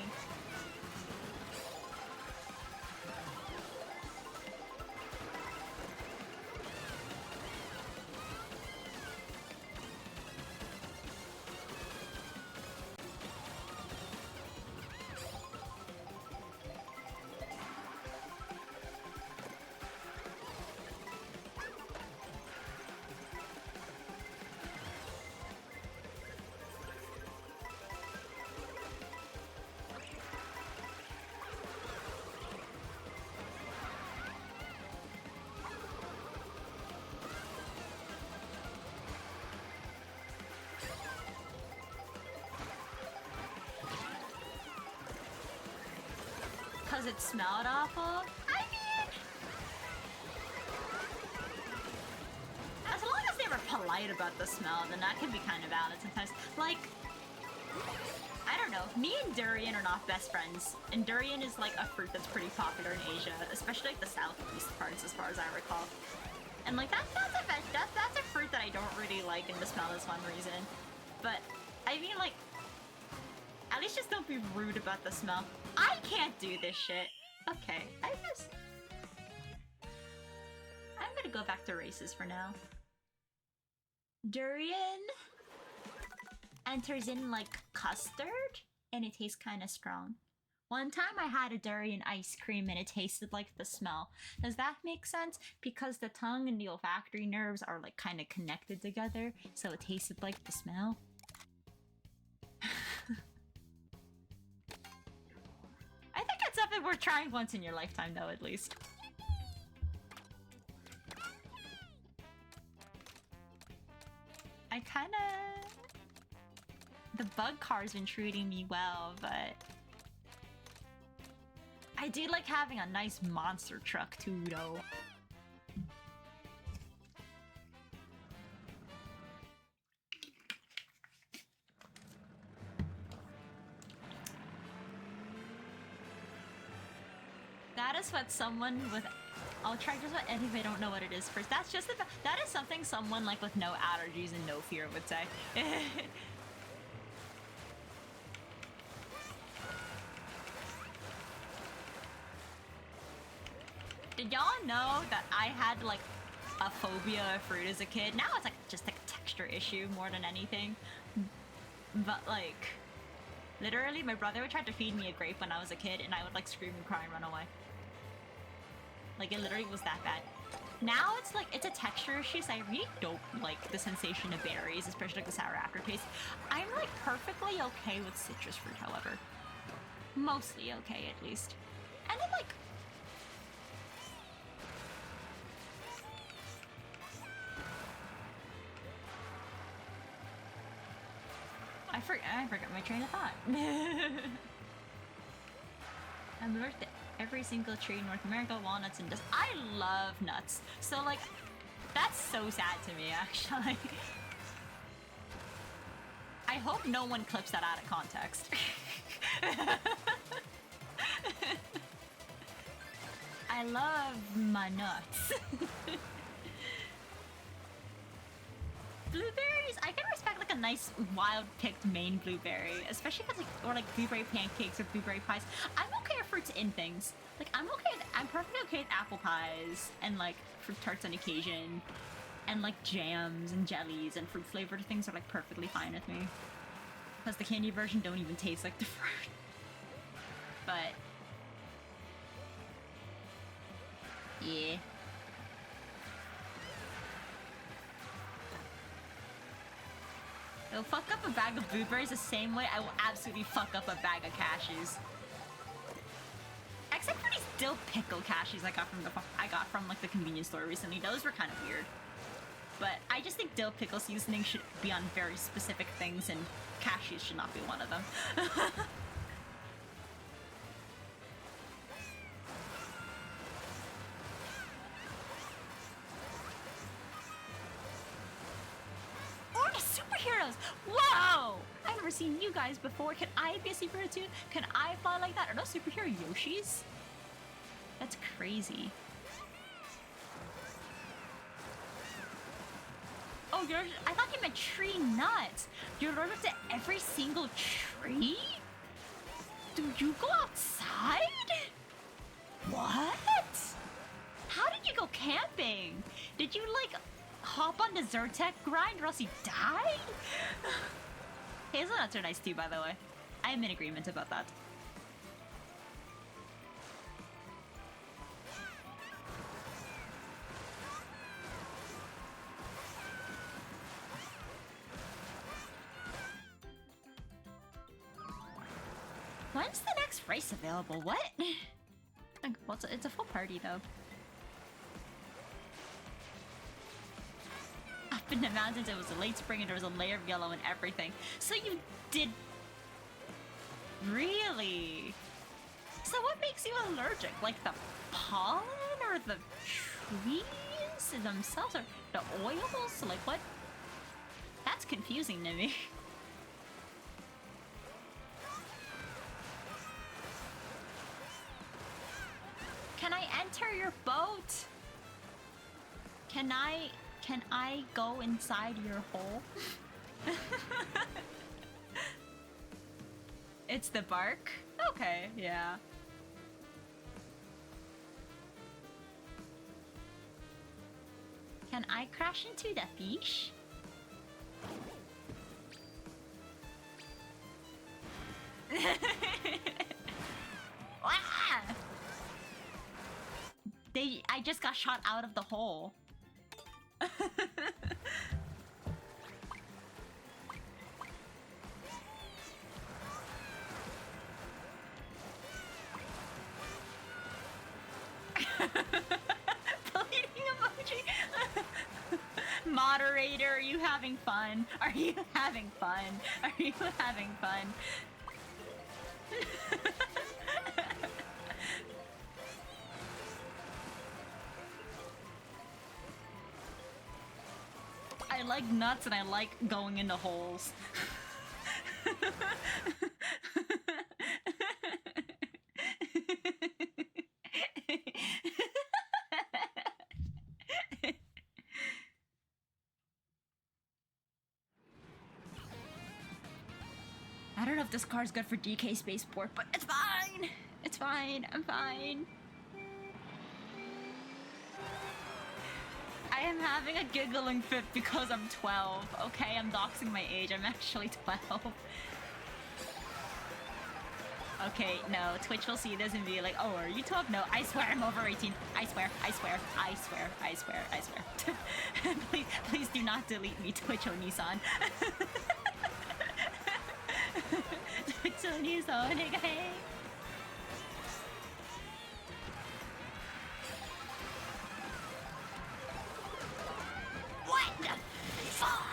Because it smelled awful? I mean... as long as they were polite about the smell, then that can be kind of valid sometimes. Like... I don't know. Me and durian are not best friends. And durian is like a fruit that's pretty popular in Asia, especially like the southeast parts as far as I recall. And like that's a fruit that I don't really like, and the smell is one reason. But, I mean like... at least just don't be rude about the smell. I can't do this shit. Okay, I guess... I'm gonna go back to races for now. Durian enters in like custard, and it tastes kind of strong. One time I had a durian ice cream and it tasted like the smell. Does that make sense? Because the tongue and the olfactory nerves are like kind of connected together, so it tasted like the smell. I think it's something worth trying once in your lifetime, though, at least. I kinda... the bug car's been treating me well, but... I do like having a nice monster truck, too, though. That is what someone with... I'll try just what if I don't know what it is first. That's just about... that is something someone like with no allergies and no fear would say. Did y'all know that I had like a phobia of fruit as a kid? Now it's like just like a texture issue more than anything. But like... literally, my brother would try to feed me a grape when I was a kid, and I would like scream and cry and run away. Like, it literally was that bad. Now it's like, it's a texture issue, so I really don't like the sensation of berries, especially like the sour aftertaste. I'm like perfectly okay with citrus fruit, however. Mostly okay, at least. And then like... I forgot my train of thought. I'm allergic to every single tree in North America, walnuts and dust. I love nuts. So like, that's so sad to me, actually. I hope no one clips that out of context. I love my nuts. Blueberries, I can respect like a nice wild picked Maine blueberry, especially if it's like, or like blueberry pancakes or blueberry pies. I'm okay with fruits in things. Like I'm perfectly okay with apple pies and like fruit tarts on occasion, and like jams and jellies and fruit flavored things are like perfectly fine with me. Plus the candy version don't even taste like the fruit. But yeah. It'll fuck up a bag of blueberries the same way I will absolutely fuck up a bag of cashews. Except for these dill pickle cashews I got from like the convenience store recently. Those were kind of weird. But I just think dill pickle seasoning should be on very specific things, and cashews should not be one of them. Or superheroes! Whoa! I've never seen you guys before. Can I be a superhero too? Can I fly like that? Are those superhero Yoshis? That's crazy. Oh, I thought you meant tree nuts. You're allergic to every single tree? Do you go outside? What? How did you go camping? Did you, like, hop on the Zyrtec grind or else you died? Hazelnuts are nice too, by the way. I am in agreement about that. When's the next race available? What? Well, it's a full party, though. Up in the mountains, it was a late spring and there was a layer of yellow and everything. So you did... Really? So what makes you allergic? Like the pollen or the trees themselves or the oils? Like what? That's confusing to me. Can I enter your boat? Can I go inside your hole? It's the bark? Okay, yeah. Can I crash into the fish? Ah! I just got shot out of the hole. Bleeding emoji. Moderator, are you having fun? Are you having fun? Are you having fun? I like nuts and I like going into holes. I don't know if this car's good for DK Spaceport, but it's fine! It's fine, I'm fine. I am having a giggling fit because I'm 12. Okay, I'm doxing my age. I'm actually 12. Okay, no. Twitch will see this and be like, oh, are you 12? No, I swear I'm over 18. I swear, I swear, I swear, I swear, I swear. Please do not delete me, Twitch Oni-san. Twitch Oni-san, hey. What the fuck?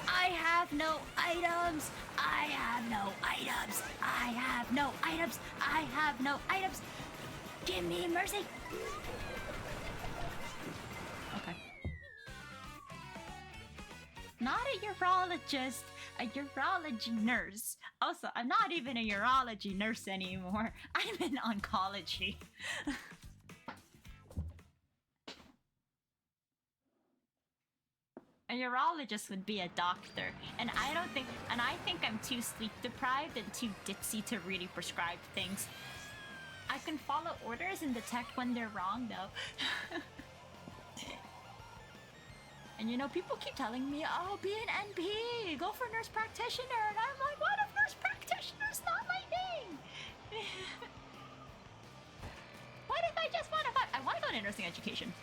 I have no items! I have no items! I have no items! I have no items! Give me mercy! Not a urologist, a urology nurse. Also, I'm not even a urology nurse anymore. I'm in oncology. A urologist would be a doctor, and I think I'm too sleep deprived and too ditzy to really prescribe things. I can follow orders and detect when they're wrong, though. And you know, people keep telling me, oh, be an NP, go for nurse practitioner, and I'm like, what if nurse practitioner's not my thing? What if I just want to I want to go into nursing education,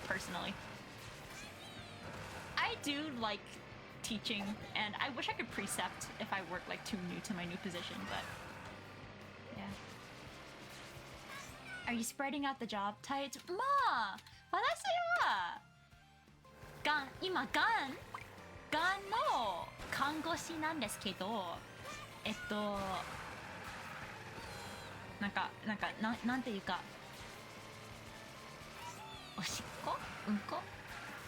personally. I do like teaching, and I wish I could precept if I weren't like too new to my new position, but yeah. Are you spreading out the job types? まあ、私は今がんの看護師なんですけど、なんていうか、おしっこ？うんこ？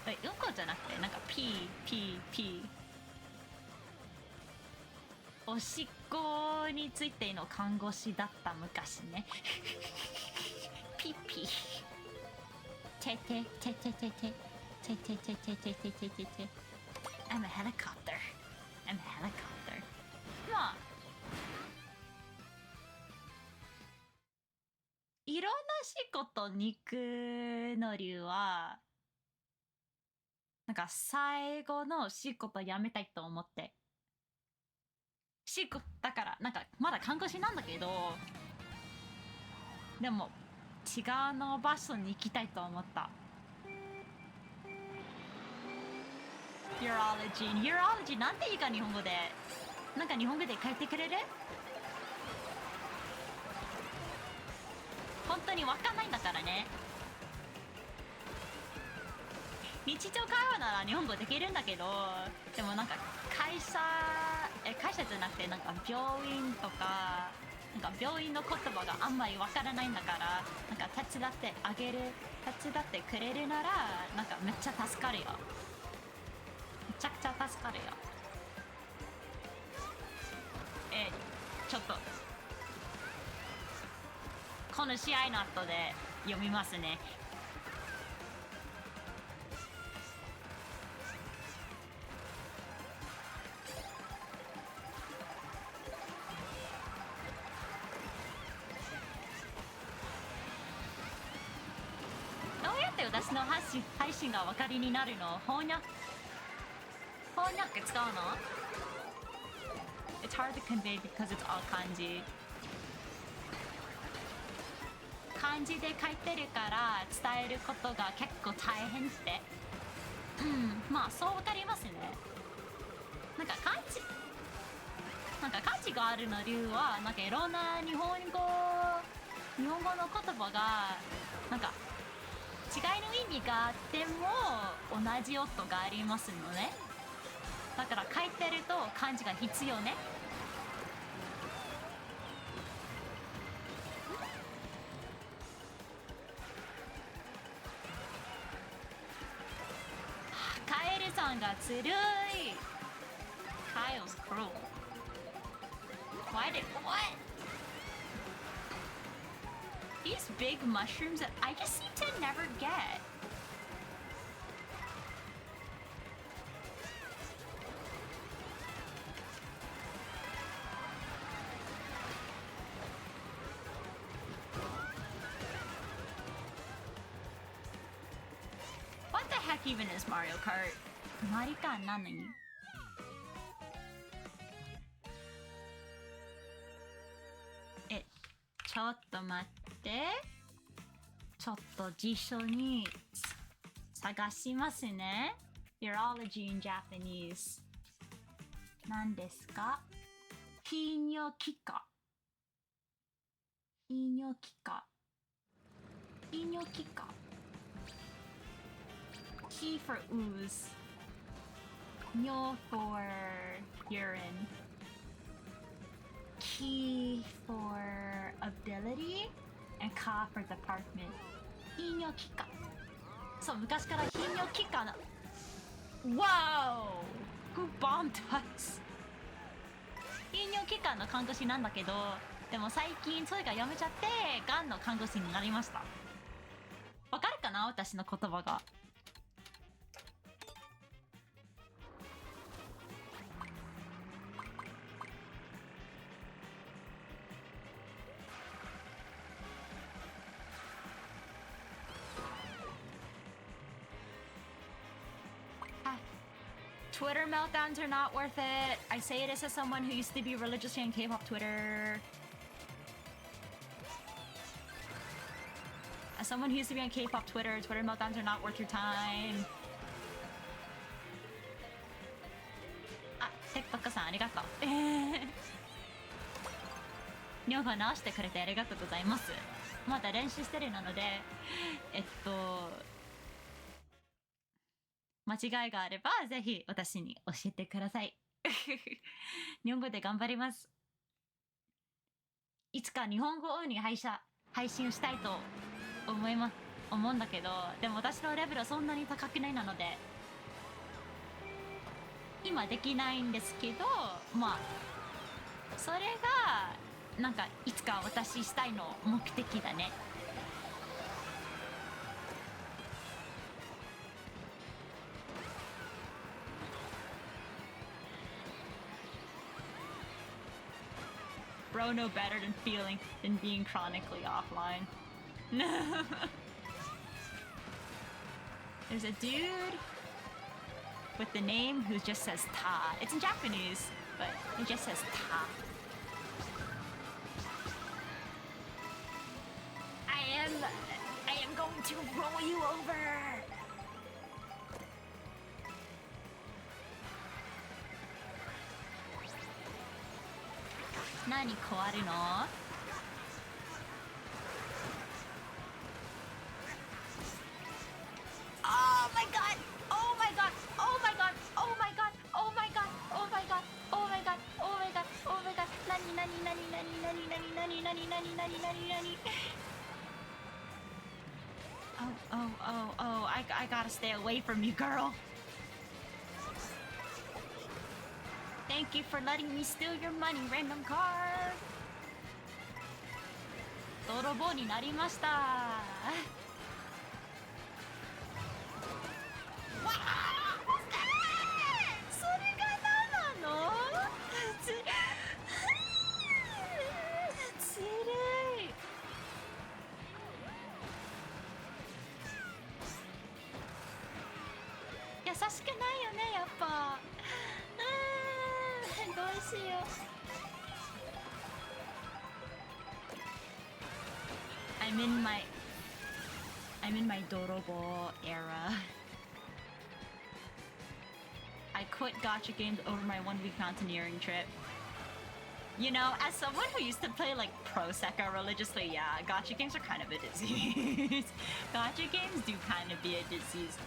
うんこじゃなくて、なんかピーおしっこについての看護師だった昔ね。ピーててててててててててててててて I'm a helicopter. I'm a helicopter. まあいろんな仕事に行くの理由はなんか最後の仕事辞めたいと思ってだからなんかまだ看護師なんだけどでも違うの場所に行きたいと思った。Urology なんていうか日本語でなんか日本語で書いてくれる？本当にわかんないんだからね。日常会話なら日本語できるんだけどでもなんか会社じゃなくてなんか病院とかなんか病院の言葉があんまりわからないんだからなんか手伝ってくれるならなんかめっちゃ助かるよ。めちゃくちゃ助かるよ。ちょっとこの試合の後で読みますね。どうやって私の配信がお分かりになるの？翻訳使うの？ It's hard to convey because it's all 漢字。漢字で書いてるから伝えることが結構大変って。まあそう分かりますね。なんか漢字があるの理由はなんかいろんな日本語の言葉がなんか違いの意味があっても同じ音がありますのね。だから書いてると漢字が必要ね。カエルさんがずるい。Kyle's cruel. What? These big mushrooms that I just seem to never get. What the heck even is Mario Kart? マリカなのにちょっと待ってちょっと辞書に探しますね。 Urology in Japanese 何ですか？泌尿器科Key for ooze, Nyo for urine, Key for ability, and Ka for department. 泌尿器科。そう、昔から泌尿器科の Wow! Who bombed us? 泌尿器官の看護師なんだけど、でも最近それがやめちゃってがんの看護師になりました。わかるかな、私の言葉が。Twitter meltdowns are not worth it. I say this as someone who used to be religiously on K-pop Twitter. As someone who used to be on K-pop Twitter, Twitter meltdowns are not worth your time. あ、TikTok さんありがとう。日本語直してくれてありがとうございます。まだ練習してるなので、間違いがあればぜひ私に教えてください。日本語で頑張ります。いつか日本語に配信をしたいと思うんだけど、でも私のレベルはそんなに高くないなので今できないんですけど、まあそれがなんかいつか私したいの目的だね。Bro know better than being chronically offline. There's a dude with the name who just says Ta. It's in Japanese, but it just says Ta. I am going to roll you over. 何壊るの？ Oh my god! Oh my god! Oh my god! Oh my god! Oh my god! Oh my god! Oh my god! Oh my god! Oh my god! 何Oh, I gotta stay away from you, girl. Thank you for letting me steal your money, random car. 泥棒になりました。わあ、それが何なの？ずるい。優しくないよね、やっぱ。どうしよう。I'm in my Dorobo era. I quit gacha games over my 1-week mountaineering trip. You know, as someone who used to play like Pro Sekka religiously, yeah, gacha games are kind of a disease. Gacha games do kind of be a disease.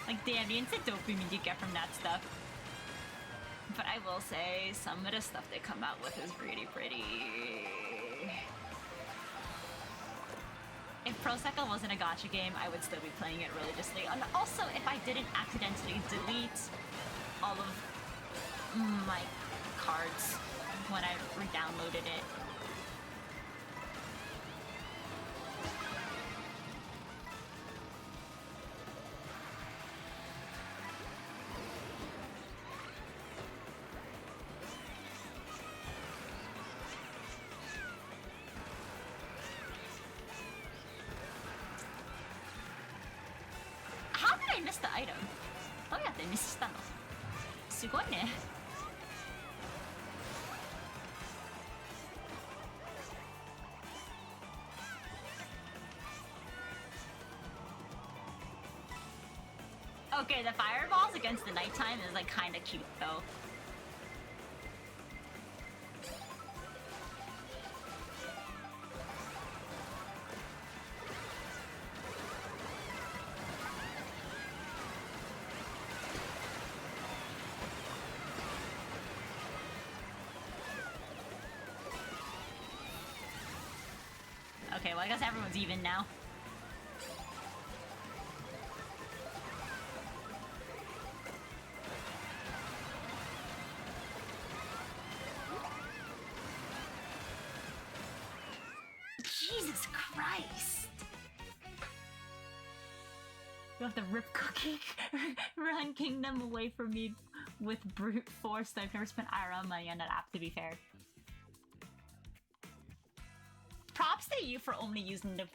Like, damn, the instant dopamine you get from that stuff. But I will say, some of the stuff they come out with is really pretty. If Pro Sekka wasn't a gacha game, I would still be playing it religiously. And also, if I didn't accidentally delete all of my cards when I re-downloaded it. How did I miss the item? どうやってミスしたの？すごいね。Okay, the fireballs against the nighttime is like kind of cute though. Okay, well I guess everyone's even now. have to rip Cookie Run Kingdom away from me with brute force. I've never spent IRL money on that app, to be fair. Props to you for only using the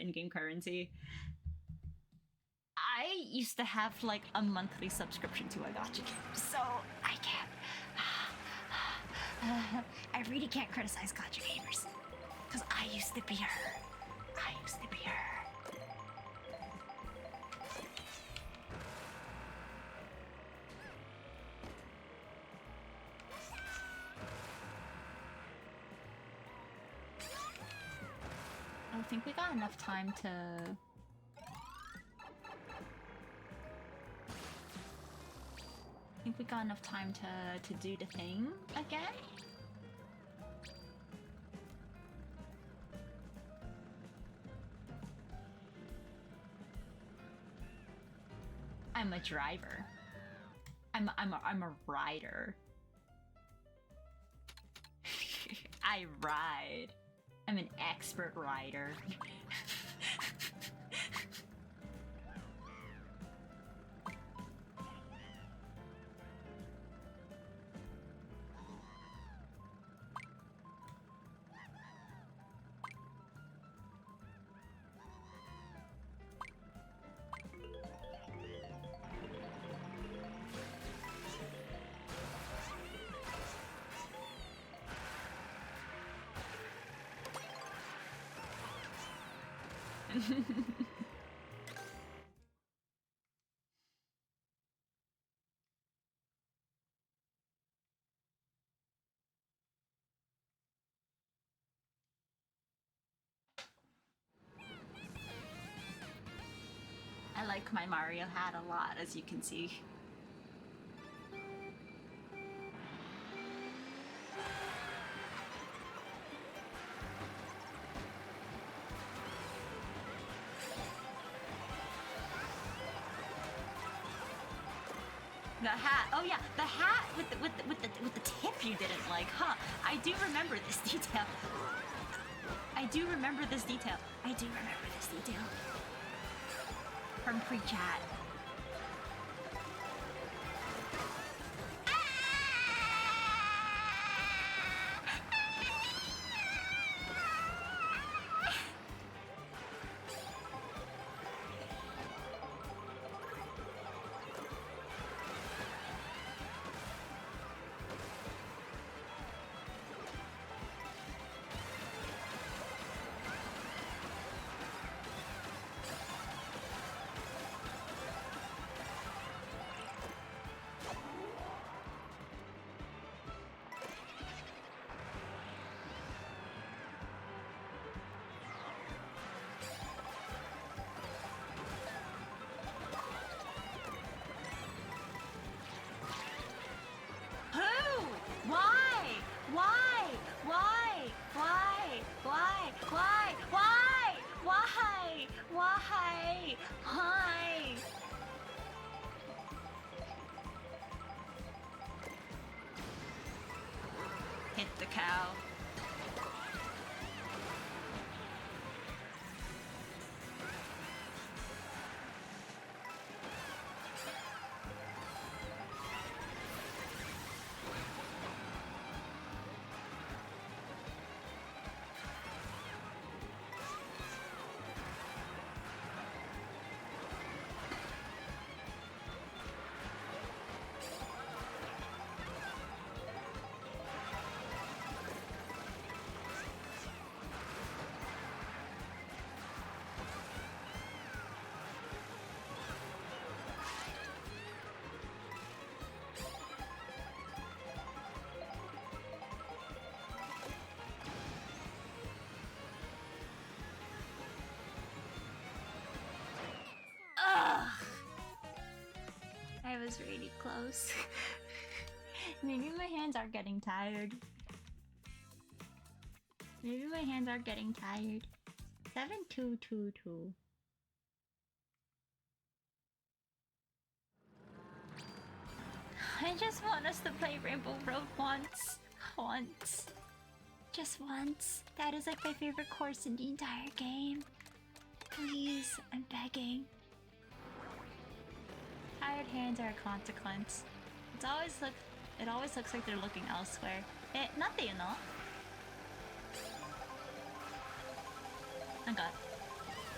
in-game currency. I used to have like a monthly subscription to a gacha game, so I can't. I really can't criticize gacha gamers, because I used to be her. I used to be her. I think we got enough time to... I think we got enough time to do the thing again. I'm a driver. I'm a rider. I ride. I'm an expert rider. I like my Mario hat a lot, as you can see. The hat. Oh yeah, the hat with the tip you didn't like, huh? I do remember this detail. I do remember this detail. I do remember this detail. From pre-chat. Hit the cow. I was really close. Maybe my hands are getting tired. Maybe my hands are getting tired. 7222. I just want us to play Rainbow Road once. Once. Just once. That is like my favorite course in the entire game. Please, I'm begging. hands are a consequence. It always looks like they're looking elsewhere. なんていうの？なんか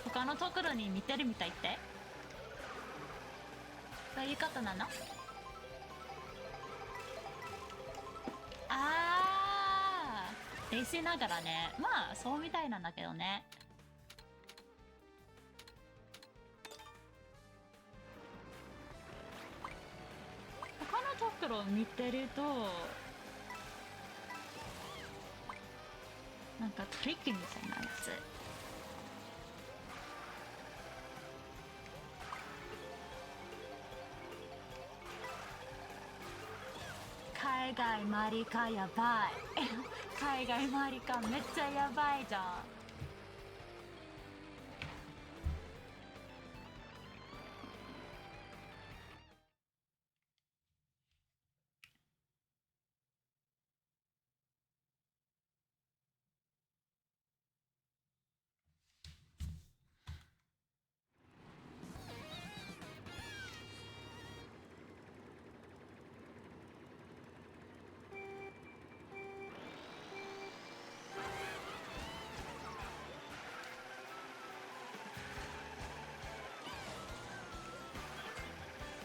他のところに見てるみたいって？どういうことなの？あー、冷静ながらね。まあそうみたいなんだけどね。他のところを見てるとなんかトリックみたいなやつ。海外マリカやばい。海外マリカめっちゃやばいじゃん。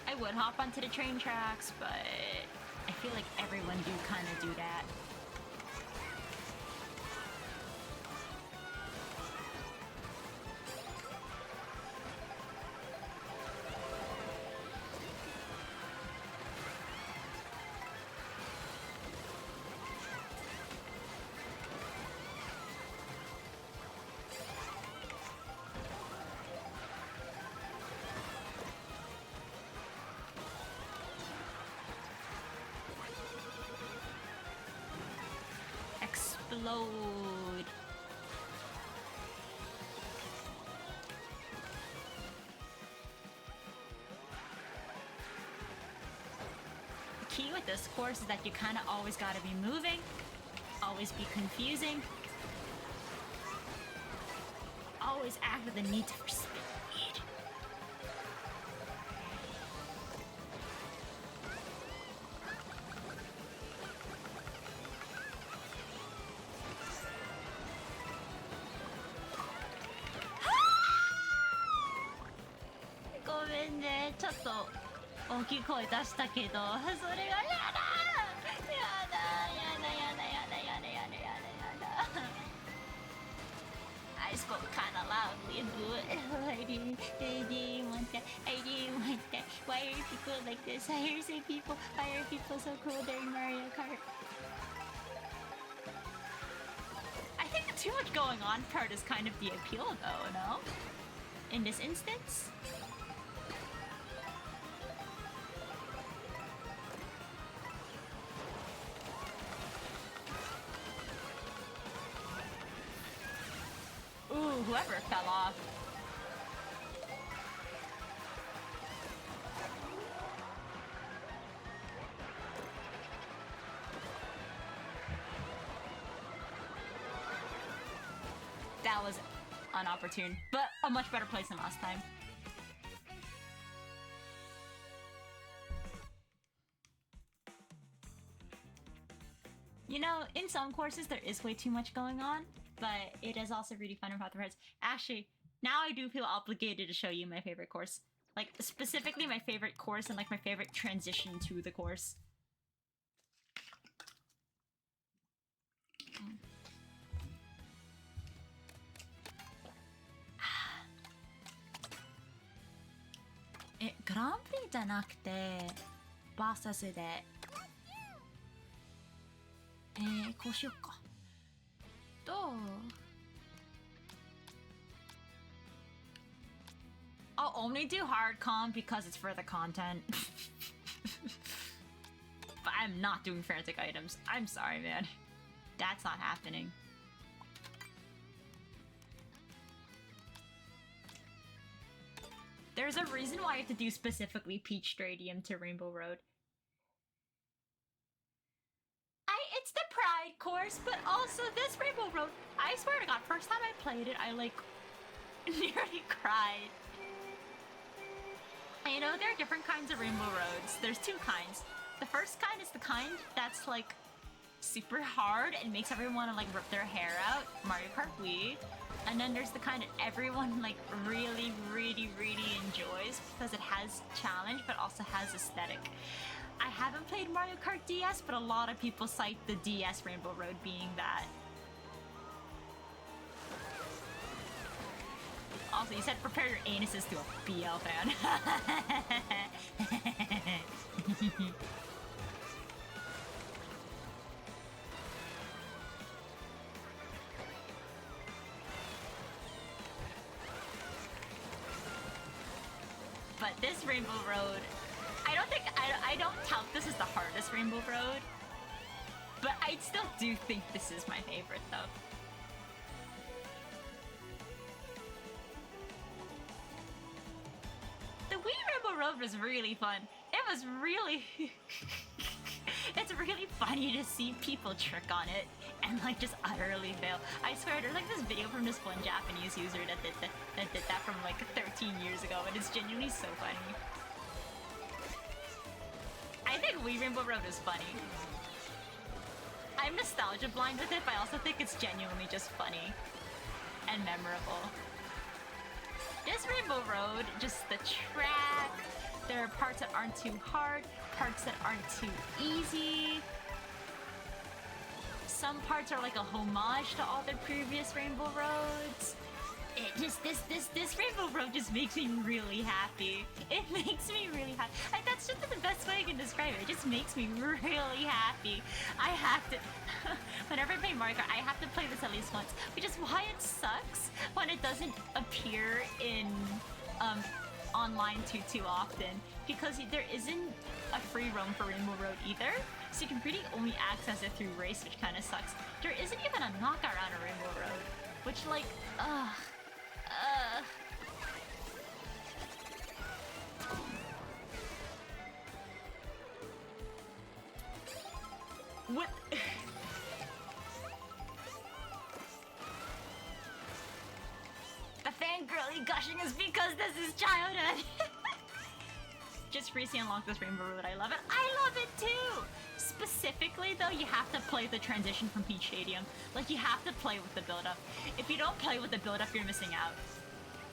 I would hop onto the train tracks, but I feel like everyone do kind of do that. Explode. The key with this course is that you kind of always gotta be moving, always be confusing, always act with the need for speed. Gomen, ちょっと大きい声出したけど、それがやだやだ。I spoke kind of loudly, but I didn't want that. Why are people like this? Why are people so cool during Mario Kart? I think the too much going on part is kind of the appeal though, no? In this instance? Ooh, whoever fell off. That was inopportune, but a much better place than last time. You know, in some courses there is way too much going on, but it is also really fun and Path of Hearts. Actually, now I do feel obligated to show you my favorite course. Like, specifically my favorite course and like my favorite transition to the course. Grand Prix じゃなくてバーサスでこうしよっか。どう？I'll only do hard comp because it's for the content. But I'm not doing frantic items. I'm sorry, man. That's not happening. There's a reason why I have to do specifically Peach Stadium to Rainbow Road. It's the Pride course, but also this Rainbow Road. I swear to God, first time I played it, I like nearly cried. You know, know there are different kinds of rainbow roads. There's two kinds. The first kind is the kind that's like super hard and makes everyone want to like rip their hair out, Mario Kart Wii. And then there's the kind that everyone like really enjoys because it has challenge but also has aesthetic. I haven't played Mario Kart DS, but a lot of people cite the DS Rainbow Road being that. Also, you said prepare your anuses to a BL fan. But this Rainbow Road, I don't tout this as the hardest Rainbow Road, but I still do think this is my favorite though. The Wii Rainbow Road was really fun. It was really... It's really funny to see people trick on it and like just utterly fail. I swear there's like this video from this one Japanese user that did that from like 13 years ago, and it's genuinely so funny. I think Wii Rainbow Road is funny. I'm nostalgia blind with it, but I also think it's genuinely just funny and memorable. This Rainbow Road, just the track, there are parts that aren't too hard, parts that aren't too easy. Some parts are like a homage to all the previous Rainbow Roads. It just, this Rainbow Road just makes me really happy. It makes me really happy. That's just the best way I can describe it. It just makes me really happy. I have to, whenever I play Mario Kart, I have to play this at least once, which is why it sucks when it doesn't appear in, online too often, because there isn't a free roam for Rainbow Road either, so you can really only access it through race, which kind of sucks. There isn't even a knockout around a Rainbow Road, which like, what? The fangirly gushing is because this is childhood! Just recently unlocked this Rainbow Road, I love it. I love it too! Specifically though, you have to play the transition from Peach Stadium. Like, you have to play with the build-up. If you don't play with the build-up, you're missing out.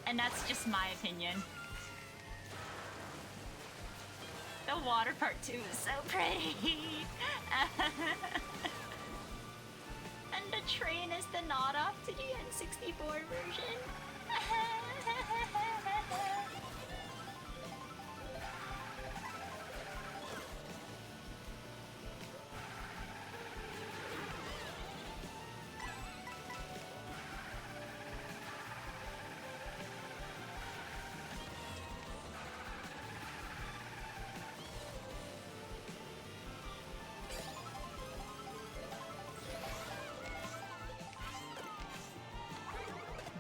And that's just my opinion. The water part 2 is so pretty! And the train is the nod off to the N64 version.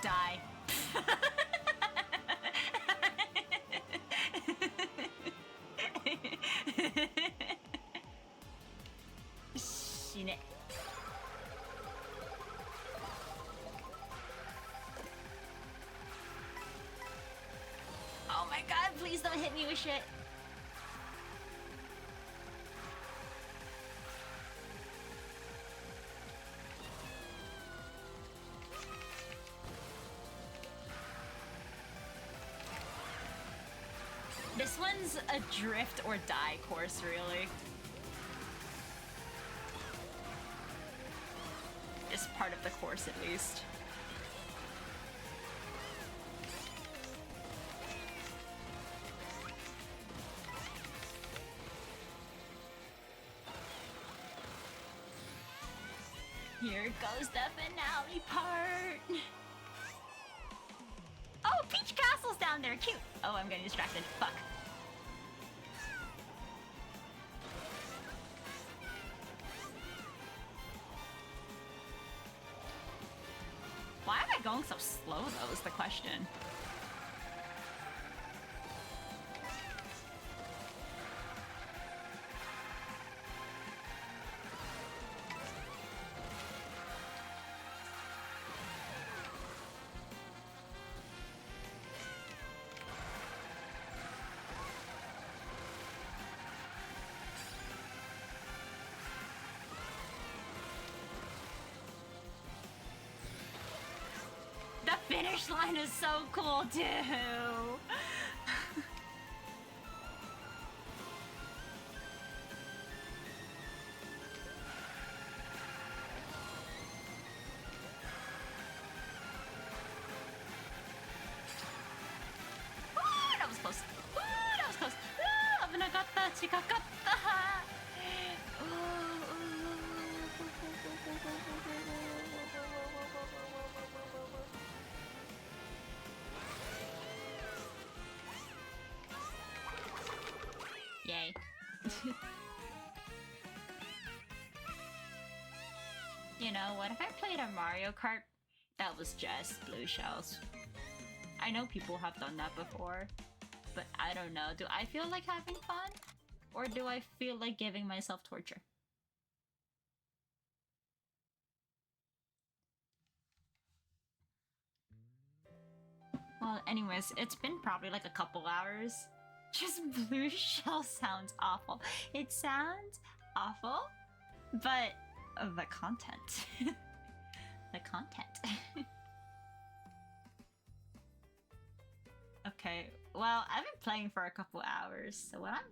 Die. Shine. Oh my god, please don't hit me with shit. This one's a drift or die course, really. This part of the course, at least. Here goes the finale part! Oh, Peach Castle's down there, cute! Oh, I'm getting distracted, fuck. Why am I going so slow, though, is the question. finish line is so cool too. That was close. That was close. 危なかった。近かった。Yay. You know, what if I played a Mario Kart that was just blue shells? I know people have done that before, but I don't know. Do I feel like having fun? Or do I feel like giving myself torture? Well, anyways, it's been probably like a couple hours. Just blue shell sounds awful. It sounds awful, but the content. The content. Okay, well, I've been playing for a couple hours, so what I'm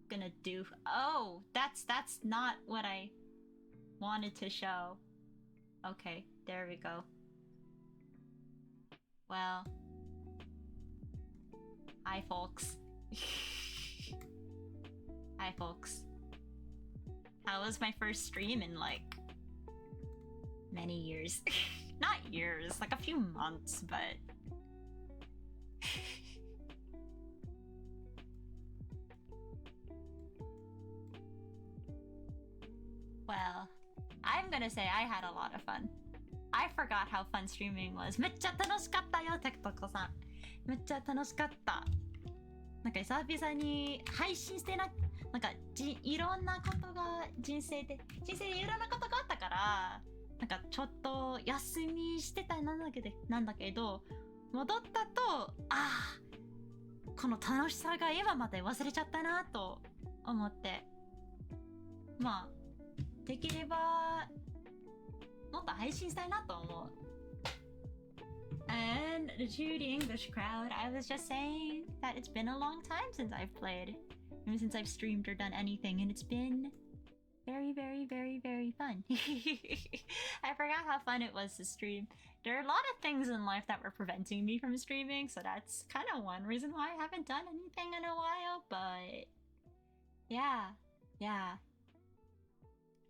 gonna do... Oh, that's not what I wanted to show. Okay, there we go. Well... Hi, folks. Hi, folks. How was my first stream in, like, many years? Not years, like a few months, but... Well, I'm gonna say I had a lot of fun. I forgot how fun streaming was. めっちゃ楽しかったよ、テクトコさん。めっちゃ楽しかった。なんか久々に配信してなんかいろんなことが人生でいろんなことがあったから、なんかちょっと休みしてたなんだけど、戻ったと、この楽しさが今まで忘れちゃったなと思って、まあできればもっと配信したいなと思う。And to the English crowd, I was just saying that it's been a long time since I've played, and since I've streamed or done anything, and it's been very, very, very, very fun. I forgot how fun it was to stream. There are a lot of things in life that were preventing me from streaming, so that's kind of one reason why I haven't done anything in a while, but yeah.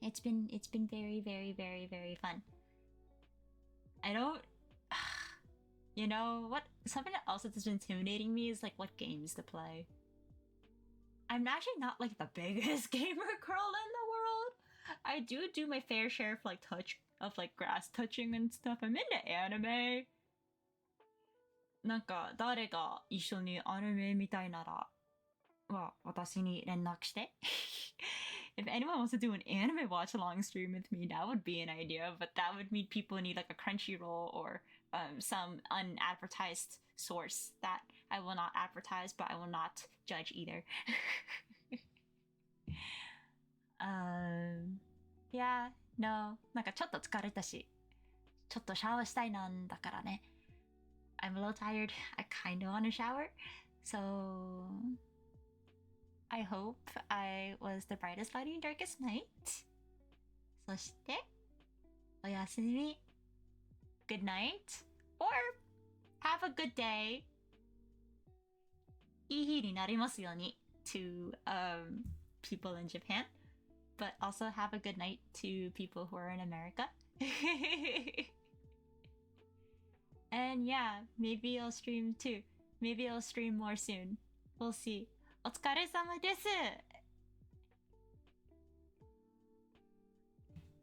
It's been very, very, very, very fun. I don't... You know, what? Something else that's intimidating me is like what games to play. I'm actually not like the biggest gamer girl in the world. I do my fair share of like grass touching and stuff. I'm into anime. なんか誰が一緒にアニメ見たいならは私に連絡して。If anyone wants to do an anime watch along stream with me, that would be an idea, but that would mean people need like a Crunchyroll or some unadvertised source that I will not advertise, but I will not judge either. Yeah, no. なんかちょっと疲れたし、ちょっとシャワーしたいなんだからね。I'm a little tired. I kind of want to shower. So I hope I was the brightest light in darkest night. そして、おやすみ。Good night. Or have a good day. いい日になりますように to people in Japan. But also have a good night to people who are in America. And yeah, maybe I'll stream too. Maybe I'll stream more soon. We'll see. お疲れ様です。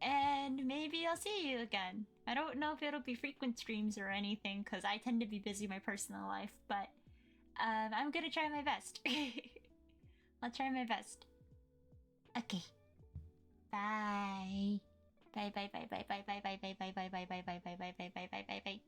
And maybe I'll see you again. I don't know if it'll be frequent streams or anything because I tend to be busy in my personal life, but I'm gonna try my best. I'll try my best. Okay. Bye. Bye bye bye bye bye bye bye bye bye bye bye bye bye bye bye bye bye bye bye bye.